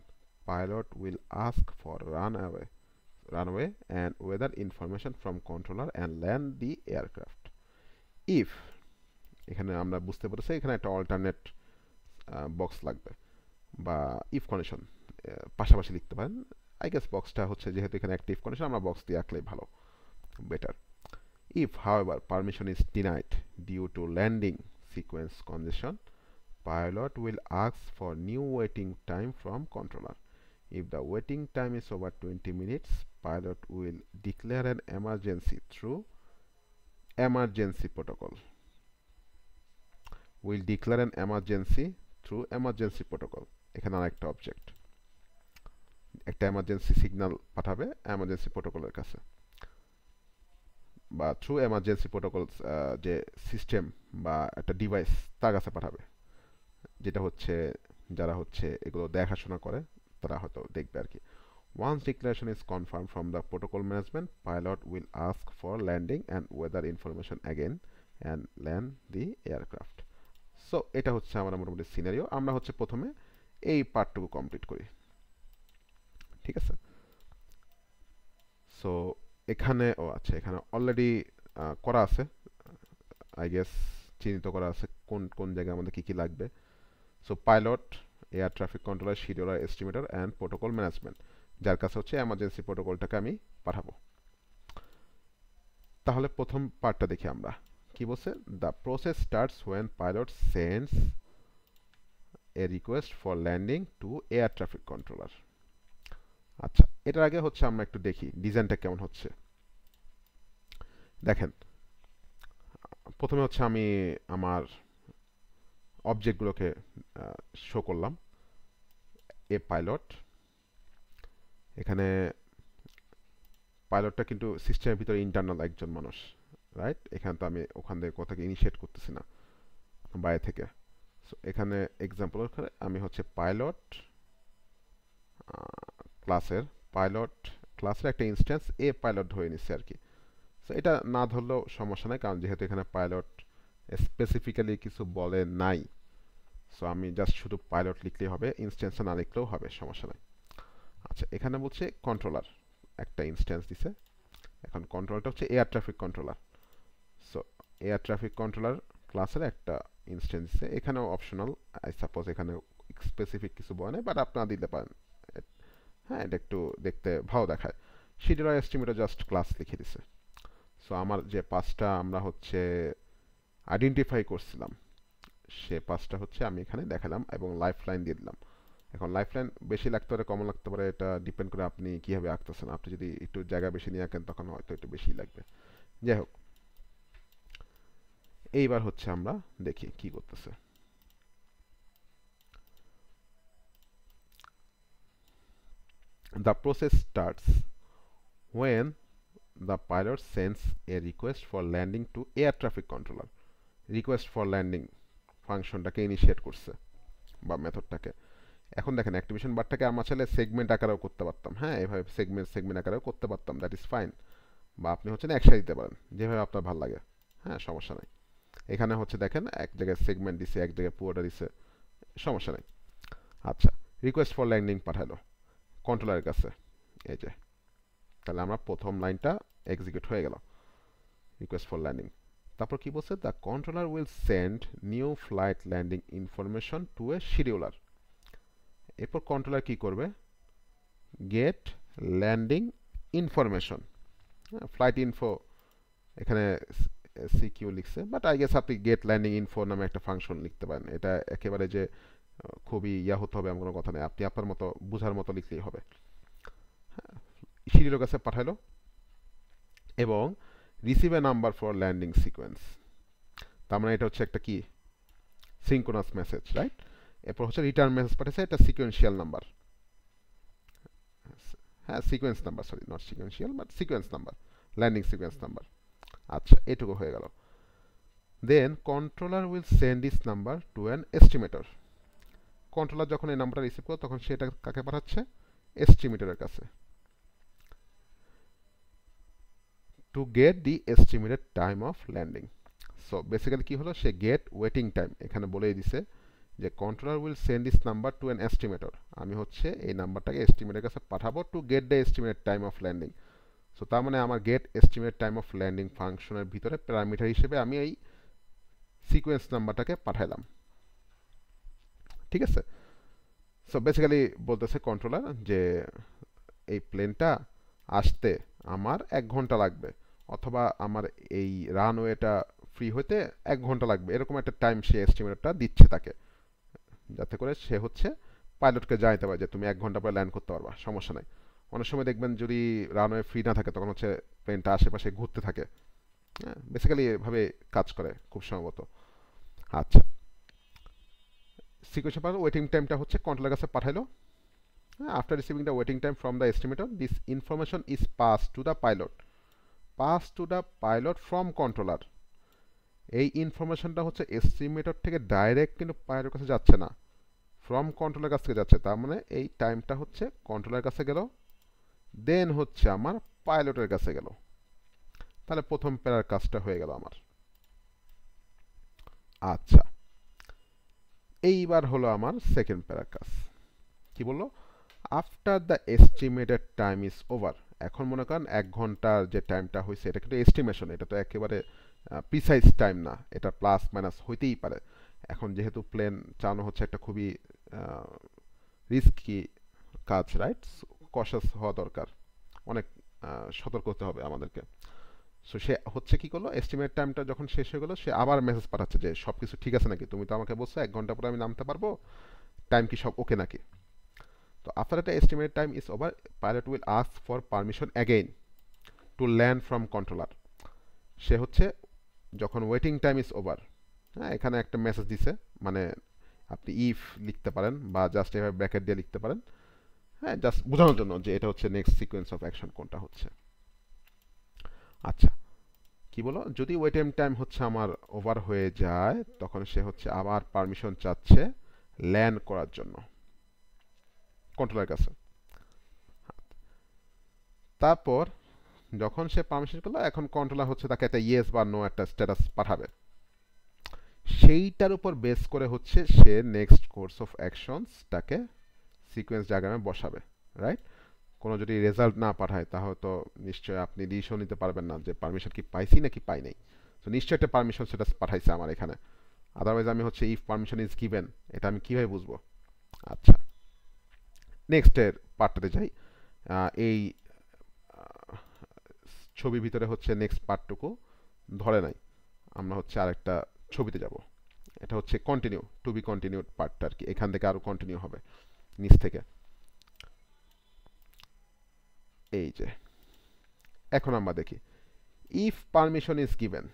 pilot will ask for runway and weather information from controller and land the aircraft. If এখানে আমরা বুঝতে পেরেছি এখানে একটা অল্টারনেট বক্স লাগবে বা ইফ কন্ডিশন পাশাপাশি লিখতে পারেন। আই গেস বক্সটা হচ্ছে যেহেতু এখানে একটা ইফ কন্ডিশন আমরা বক্স দিয়ে আঁকলেই ভালো, better. If, however, permission is denied due to landing sequence congestion, pilot will ask for new waiting time from controller. If the waiting time is over 20 minutes, pilot will declare an emergency through emergency protocol. Will declare an emergency through emergency protocol. এখানে আরেকটা অবজেক্ট, একটা এমার্জেন্সি সিগন্যাল পাঠাবে এমার্জেন্সি প্রোটোকলের কাছে বা থ্রু এমার্জেন্সি প্রোটোকল যে সিস্টেম বা একটা ডিভাইস তার কাছে পাঠাবে, যেটা হচ্ছে যারা হচ্ছে এগুলো দেখাশোনা করে তারা হয়তো দেখবে আর কি। Once declaration is confirmed from the protocol management, pilot will ask for landing and weather information again and land the aircraft. So এটা হচ্ছে আমার মোটামুটি সিনারিও। আমরা হচ্ছে প্রথমে এই পার্টটুকু কমপ্লিট করি, ঠিক আছে। সো এখানে আচ্ছা এখানে অলরেডি করা আছে, আই গেস চিহ্নিত করা আছে কোন কোন জায়গায় আমাদের কি কি লাগবে। So pilot, air traffic controller, scheduler, estimator and protocol management, যার কাছে হচ্ছে এমার্জেন্সি প্রোটোকলটাকে আমি পাঠাবো। তাহলে প্রথম পার্টটা দেখি আমরা কি বলছে। The process starts when pilot sends A request for landing two air traffic controller. আচ্ছা এটার আগে হচ্ছে আমরা একটু দেখি ডিজাইনটা কেমন হচ্ছে। দেখেন প্রথমে হচ্ছে আমি আমার অবজেক্টগুলোকে শো করলাম। এ পাইলট, এখানে পাইলটটা কিন্তু সিস্টেমের ভিতরে ইন্টারনাল একজন মানুষ, রাইট। এখানে তো আমি ওখান থেকে কোথাকে ইনিশিয়েট করতেছি না বাইরে থেকে। সো এখানে এক্সাম্পল আমি হচ্ছে পাইলট ক্লাসের একটা ইনস্ট্যান্স এ পাইলট ধরে নিচ্ছে আর কি। সো এটা না ধরলেও সমস্যা নাই, কারণ যেহেতু এখানে পাইলট স্পেসিফিক্যালি কিছু বলে নাই। সো আমি জাস্ট শুধু পাইলট লিখলেই হবে, ইনস্ট্যান্সটা না লিখলেও হবে, সমস্যা নাই। আচ্ছা এখানে বলছে কন্ট্রোলার একটা ইনস্ট্যান্স দিছে। এখন কন্ট্রোলারটা হচ্ছে air traffic controller. So air traffic controller ক্লাসের একটা ইনস্ট্যান্স দিছে। এখানেও অপশনাল, আই সাপোজ এখানে স্পেসিফিক কিছু বলে নাই, বাট আপনারা দিতে পারেন। হ্যাঁ এটা একটু দেখতে ভালো দেখায়। শিডিউলার, এস্টিমেটর জাস্ট ক্লাস লিখে দিছে। সো আমার যে পাঁচটা আমরা হচ্ছে আইডেন্টিফাই করছিলাম সে পাঁচটা হচ্ছে আমি এখানে দেখালাম এবং লাইফ লাইন দিয়ে দিলাম। এখন লাইফ লাইন বেশি লাগতে পারে কম লাগতে পারে, এটা ডিপেন্ড করে আপনি কীভাবে আঁকতেছেন। আপনি যদি একটু জায়গা বেশি নিয়ে আঁকেন তখন হয়তো একটু বেশি লাগবে। যাই হোক, এইবার হচ্ছে আমরা দেখি কি করতেছে। The process starts when the pilot sends a request for landing to air traffic controller. Request for landing ফাংশনটাকে ইনিশিয়েট করছে বা মেথডটাকে। এখন দেখেন অ্যাক্টিভেশন বারটাকে আমরা চাইলে সেগমেন্ট আকারেও করতে পারতাম। হ্যাঁ এভাবে সেগমেন্ট আকারেও করতে পারতাম, দ্যাট ইজ ফাইন। বা আপনি হচ্ছে না একসাথে দিতে পারেন, যেভাবে আপনার ভালো লাগে। হ্যাঁ সমস্যা নাই। এখানে হচ্ছে দেখেন এক জায়গায় সেগমেন্ট দিছে, এক জায়গায় পুরোটা দিছে, সমস্যা নাই। আচ্ছা রিকোয়েস্ট ফর ল্যান্ডিং পাঠালো কন্ট্রোলারের কাছে, এই যে। তাহলে আমরা প্রথম লাইনটা এক্সিকিউট হয়ে গেল, রিকোয়েস্ট ফর ল্যান্ডিং। তারপর কি বলছে, the controller will send new flight landing information to a scheduler. এরপর কন্ট্রোলার কি করবে, get landing information, flight info এখানে সিকিউ লিখছে, বাট আই গেস আপনি গেট ল্যান্ডিং ইনফো নামে একটা ফাংশন লিখতে পারেন। এটা একেবারে যে খুবই হতে হবে এমন কোনো কথা নেই, আপনি আপনার মতো বুঝার মতো লিখলেই হবে। শিডিউলার কাছে পাঠালো এবং receive a number for landing sequence. তার মানে এটা হচ্ছে একটা কি সিনক্রোনাস মেসেজ, রাইট। এরপর হচ্ছে রিটার্ন মেসেজ পাঠাচ্ছে, এটা সিকোয়েন্সিয়াল নাম্বার। হ্যাঁ sequence number, sorry not sequential but sequence number, landing sequence number. আচ্ছা এটুকু হয়ে গেল। Then controller will send this number to an estimator. Controller যখন এই নাম্বারটা রিসিভ করে তখন সেটা কাকে পাঠাচ্ছে, এস্টিমেটরের কাছে। To get the estimated time of landing. So basically কি হলো, সে গেট ওয়েটিং টাইম এখানে বলেই দিছে যে controller will send this number to an estimator, আমি হচ্ছে এই নাম্বারটাকে এস্টিমেটের কাছে পাঠাবো to get the estimated time of landing. So তার মানে আমার get estimated time of landing ফাংশনের ভিতরে প্যারামিটার হিসেবে আমি এই সিকোয়েন্স নাম্বারটাকে পাঠাইলাম। ঠিক আছে, সো বেসিক্যালি বলতেছে কন্ট্রোলার যে এই প্লেনটা আসতে আমার 1 ঘন্টা লাগবে, অথবা আমার এই রানওয়েটা ফ্রি হইতে 1 ঘন্টা লাগবে, এরকম একটা টাইম সে এস্টিমেটরটা দিচ্ছে তাকে, যাতে করে সে হচ্ছে পাইলটকে জানাইতে পারে যে তুমি 1 ঘন্টা পরে ল্যান্ড করতে পারবা, সমস্যা নাই। অনেক সময় দেখবেন যদি রানওয়ে ফ্রি না থাকে তখন হচ্ছে প্লেনটা আশেপাশে ঘুরতে থাকে। হ্যাঁ, বেসিক্যালি এভাবে কাজ করে খুব সম্ভবত। আচ্ছা, সিকোয়েন্স পার ওয়েটিং টাইমটা হচ্ছে কন্ট্রোলের কাছে পাঠাইলো। After receiving the waiting time from the estimator this information is pass to the pilot from controller. এই ইনফরমেশনটা হচ্ছে এস্টিমেটর থেকে ডাইরেক্ট কিন্তু পাইলটের কাছে যাচ্ছে না, ফ্রম কন্ট্রোলের কাছ থেকে যাচ্ছে। তার মানে এই টাইমটা হচ্ছে কন্ট্রোলের কাছে গেল, দেন হচ্ছে আমার পাইলটের কাছে গেল। তাহলে প্রথম প্যারার কাজটা হয়ে গেল আমার। আচ্ছা, এইবার হলো আমার সেকেন্ড প্যারার কাজ। কি বললো, after the estimated time is over. এখন মনে করেন 1 ঘন্টার যে টাইমটা হয়েছে এটা কিন্তু এস্টিমেশন, এটা তো একেবারে প্রিসাইজ টাইম না, এটা প্লাস মাইনাস হইতেই পারে। এখন যেহেতু প্লেন চালানো হচ্ছে একটা খুবই রিস্কি কাজ, রাইট, কশাস হওয়া দরকার, অনেক সতর্ক হতে হবে আমাদেরকে। সো সে হচ্ছে কি করলো, এস্টিমেট টাইমটা যখন শেষ হয়ে গেলো সে আবার মেসেজ পাঠাচ্ছে যে সব কিছু ঠিক আছে নাকি, তুমি তো আমাকে বলছো 1 ঘন্টা পরে আমি নামতে পারবো, টাইম কি সব ওকে নাকি। তো after the estimated time is over pilot will ask for permission again to land from controller. সে হচ্ছে যখন ওয়েটিং টাইম ইজ ওভার, হ্যাঁ, এখানে একটা মেসেজ দিছে, মানে আপনি ইফ লিখতে পারেন বা জাস্ট এভাবে ব্র্যাকেট দিয়ে লিখতে পারেন, হ্যাঁ, জাস্ট বোঝানোর জন্য যে এটা হচ্ছে নেক্সট সিকোয়েন্স অফ অ্যাকশন কোনটা হচ্ছে। আচ্ছা, কি বলো, যদি ওয়েটিং টাইম হচ্ছে আমার ওভার হয়ে যায় তখন সে হচ্ছে আবার পারমিশন চাচ্ছে ল্যান্ড করার জন্য কন্ট্রোলার কাছে। তারপর যখন সে পারমিশন পেল, এখন কন্ট্রোলার হচ্ছে তাকে একটা ইয়েস বা নো একটা স্ট্যাটাস পাঠাবে, সেইটার উপর বেস করে হচ্ছে সে নেক্সট কোর্স অফ অ্যাকশনসটাকে সিকোয়েন্স ডায়াগ্রামে বসাবে, রাইট। কোনো যদি রেজাল্ট না পাঠায় তাহলে তো নিশ্চয়ই আপনি ডিসিশন নিতে পারবেন না যে পারমিশন কি পাইছি নাকি পাই নাই। তো নিশ্চয়ই একটা পারমিশন সেটা পাঠাইছে আমার এখানে, আদারওয়াইজ আমি হচ্ছে ইফ পারমিশন ইজ গিভেন এটা আমি কিভাবে বুঝবো। আচ্ছা, নেক্সটের পার্টটাতে যাই। এই ছবির ভিতরে হচ্ছে নেক্সট পার্টটুকু ধরে নাই, আমরা হচ্ছে আরেকটা ছবিতে যাব। এটা হচ্ছে কন্টিনিউ, টু বি কন্টিনিউড পার্টটা আর কি, এখান থেকে আরো কন্টিনিউ হবে নিচ থেকে। এই যে এখন আমরা দেখি if permission is given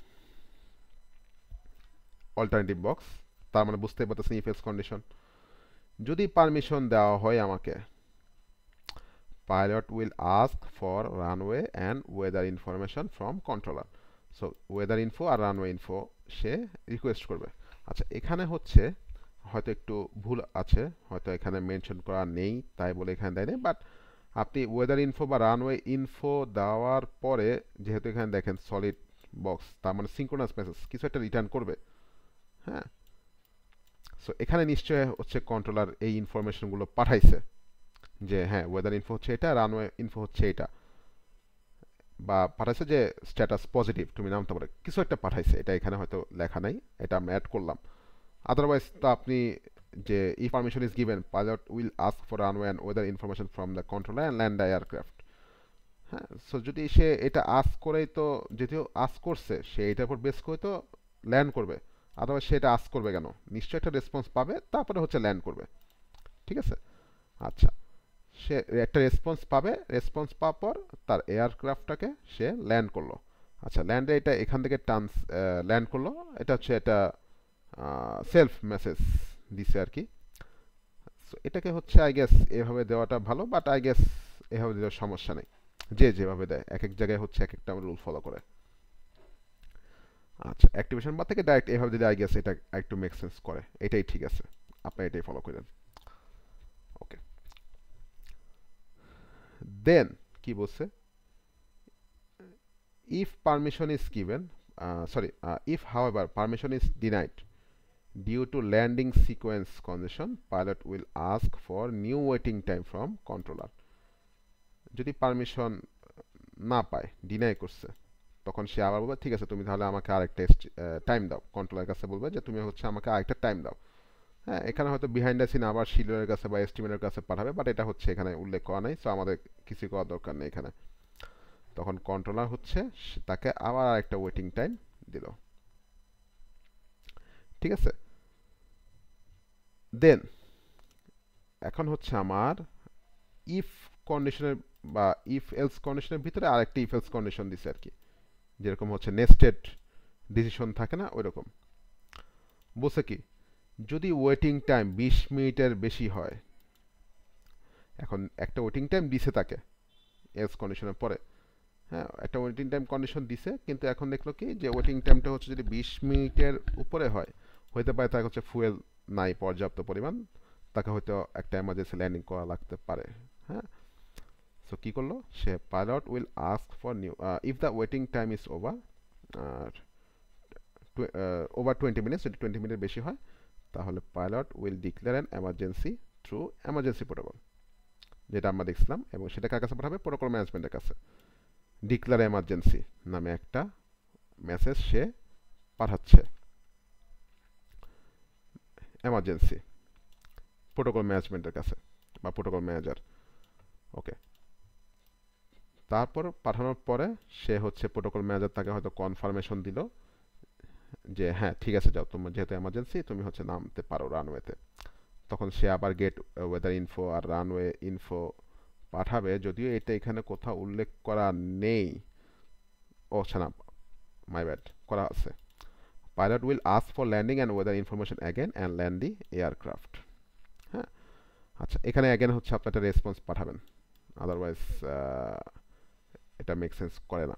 alternative box, তার মানে বুঝতে পারতেছেন ইফ এলস কন্ডিশন। যদি পারমিশন দেওয়া হয় আমাকে, pilot will ask for runway and weather information from controller. So weather info আর রানওয়ে ইনফো সে রিকোয়েস্ট করবে। আচ্ছা, এখানে হচ্ছে হয়তো একটু ভুল আছে, হয়তো এখানে মেনশন করা নেই তাই বলে এখানে দেয় নেই, বাট আপনি ওয়েদার ইনফো বা রানওয়ে ইনফো দেওয়ার পরে যেহেতু এখানে দেখেন সলিড বক্স, তার মানে সিঙ্ক্রোনাস মেসেজ কিছু একটা রিটার্ন করবে। হ্যাঁ, সো এখানে নিশ্চয় হচ্ছে কন্ট্রোলার এই ইনফরমেশনগুলো পাঠাইছে যে হ্যাঁ ওয়েদার ইনফো হচ্ছে এটা, রানওয়ে ইনফো হচ্ছে এটা, বা পাঠাইছে যে স্ট্যাটাস পজিটিভ তুমি নামতে পারো, কিছু একটা পাঠাইছে, এটা এখানে হয়তো লেখা নাই, এটা আমরা অ্যাড করলাম। আদারওয়াইজ তো আপনি যে if permission is given pilot will ask for runway and weather information from the controller and land the aircraft। হ্যাঁ, সো যদি সে এটা আস্ক করেই তো, যদিও আস্ক করছে সে এটার উপর বেস করে তো ল্যান্ড করবে, আদারওয়াইজ সে এটা আস্ক করবে কেন, নিশ্চয়ই একটা রেসপন্স পাবে তারপরে হচ্ছে ল্যান্ড করবে। ঠিক আছে, আচ্ছা, সে একটা রেসপন্স পাবে, রেসপন্স পাওয়ার পর তার এয়ারক্রাফটটাকে সে ল্যান্ড করলো। আচ্ছা, ল্যান্ডে এটা এখান থেকে ল্যান্ড করলো, এটা হচ্ছে এটা সেলফ মেসেজ দিছে আর কি। সো এটাকে হচ্ছে আই গেস এভাবে দেওয়াটা ভালো, বাট আই গেস এভাবে দেওয়ার সমস্যা নেই, যে যেভাবে দেয় এক এক জায়গায় হচ্ছে এক একটা রুল ফলো করে। আচ্ছা, অ্যাক্টিভেশন বার থেকে ডাইরেক্ট এভাবে দিলে আই গেস এটা একটু মেক সেন্স করে, এটাই ঠিক আছে, আপনি এটাই ফলো করেন। ওকে, দেন কি বলছে, if permission is given, if however permission is denied due to landing sequence congestion, pilot will ask for new waiting time from controller. যদি পারমিশন না পায়, ডিনাই করছে, তখন সে আবার বলবে ঠিক আছে তুমি তাহলে আমাকে আরেকটা টাইম দাও, কন্ট্রোলারের কাছে বলবে যে তুমি হচ্ছে আমাকে আরেকটা টাইম দাও। হ্যাঁ, এখানে হয়তো বিহাইন্ড দ্য সিন আবার শিডিউলের কাছে বা এস্টিমেটের কাছে পাঠাবে, বাট এটা হচ্ছে এখানে উল্লেখ করা নাই, সো আমাদের কিছু করার দরকার নেই এখানে। তখন কন্ট্রোলার হচ্ছে তাকে আবার আরেকটা ওয়েটিং টাইম দিল। ঠিক আছে, দেন এখন হচ্ছে আমার ইফ কন্ডিশনের বা ইফ এলস কন্ডিশনের ভিতরে আরেকটা ইফ এলস কন্ডিশন দিছে আর কি, যেরকম হচ্ছে নেস্টেড ডিসিশন থাকে না ওইরকম। বলছে কি যদি ওয়েটিং টাইম 20 মিনিটের বেশি হয়, এখন একটা ওয়েটিং টাইম দিছে তাকে এলস কন্ডিশনের পরে, হ্যাঁ একটা ওয়েটিং টাইম কন্ডিশন দিছে, কিন্তু এখন দেখলো কি যে ওয়েটিং টাইমটা হচ্ছে যদি 20 মিনিটের উপরে হয়, হইতে পারে তার হচ্ছে ফুয়েল নাই পর্যাপ্ত পরিমাণ, তাকে হয়তো একটা এমার্জেন্সি ল্যান্ডিং করা লাগতে পারে। হ্যাঁ, সো কি করলো সে, pilot will ask for new if the waiting time is over over 20 minutes, যদি 20 মিনিট বেশি হয় তাহলে pilot will declare an emergency through emergency protocol, যেটা আমরা দেখছিলাম, এবং সেটা কার কাছে পাঠাবে, প্রোটোকল ম্যানেজমেন্টের কাছে। ডিক্লেয়ার এমার্জেন্সি নামে একটা মেসেজ সে পাঠাচ্ছে, এমার্জেন্সি প্রোটোকল ম্যানেজমেন্টের কাছে বা প্রোটোকল ম্যানেজার। ওকে, তারপর পাঠানোর পরে সে হচ্ছে প্রোটোকল ম্যানেজার তাকে হয়তো কনফার্মেশন দিল যে হ্যাঁ ঠিক আছে যাও, তোমার যেহেতু এমার্জেন্সি তুমি হচ্ছে নামতে পারো রানওয়েতে। তখন সে আবার গেট ওয়েদার ইনফো আর রানওয়ে ইনফো পাঠাবে, যদিও এটা এখানে কোথাও উল্লেখ করা নেই। ও আচ্ছা না, মাই ব্যাড, করা আছে। Pilot will ask for landing and weather information again and land the aircraft. হ্যাঁ, আচ্ছা এখানে অ্যাগেন হচ্ছে আপনি একটা রেসপন্স পাঠাবেন, আদারওয়াইজ এটা মেক সেন্স করে না।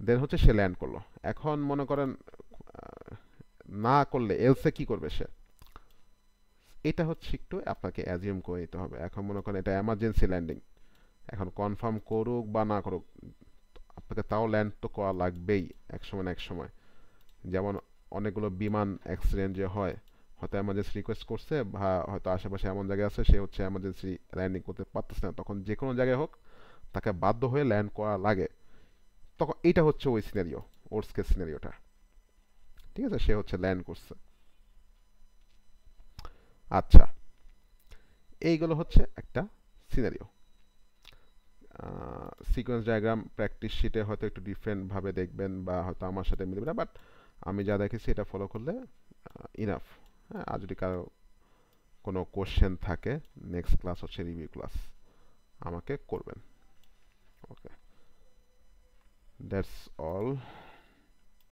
দেন হচ্ছে সে ল্যান্ড করলো। এখন মনে করেন না করলে এলসে কি করবে সে, এটা হচ্ছে একটু আপনাকে অ্যাজিউম করে নিতে হবে। এখন মনে করেন এটা এমার্জেন্সি ল্যান্ডিং, এখন কনফার্ম করুক বা না করুক আপনাকে তাও ল্যান্ড তো করা লাগবেই এক সময় না এক সময়। যেমন অনেকগুলো বিমান অ্যাক্সিডেন্ট যে হয়, হয়তো এমার্জেন্সি রিকোয়েস্ট করছে বা হয়তো আশেপাশে এমন জায়গায় আছে সে হচ্ছে এমার্জেন্সি ল্যান্ডিং করতে পারতেছে না, তখন যে কোনো জায়গায় হোক তাকে বাধ্য হয়ে ল্যান্ড করা লাগে। তখন এইটা হচ্ছে ওই সিনারিও, ওর্স কেস সিনারিওটা। ঠিক আছে, সে হচ্ছে ল্যান্ড করছে। আচ্ছা, এইগুলো হচ্ছে একটা সিনারিও। সিকোয়েন্স ডায়াগ্রাম প্র্যাকটিস শিটে হয়তো একটু ডিফারেন্টভাবে দেখবেন বা হয়তো আমার সাথে মিলবে না, বাট আমি যা দেখেছি এটা ফলো করলে ইনাফ। হ্যাঁ, আর যদি কারো কোনো কোশ্চেন থাকে নেক্সট ক্লাস হচ্ছে রিভিউ ক্লাস, আমাকে করবেন। ওকে, দ্যাটস অল।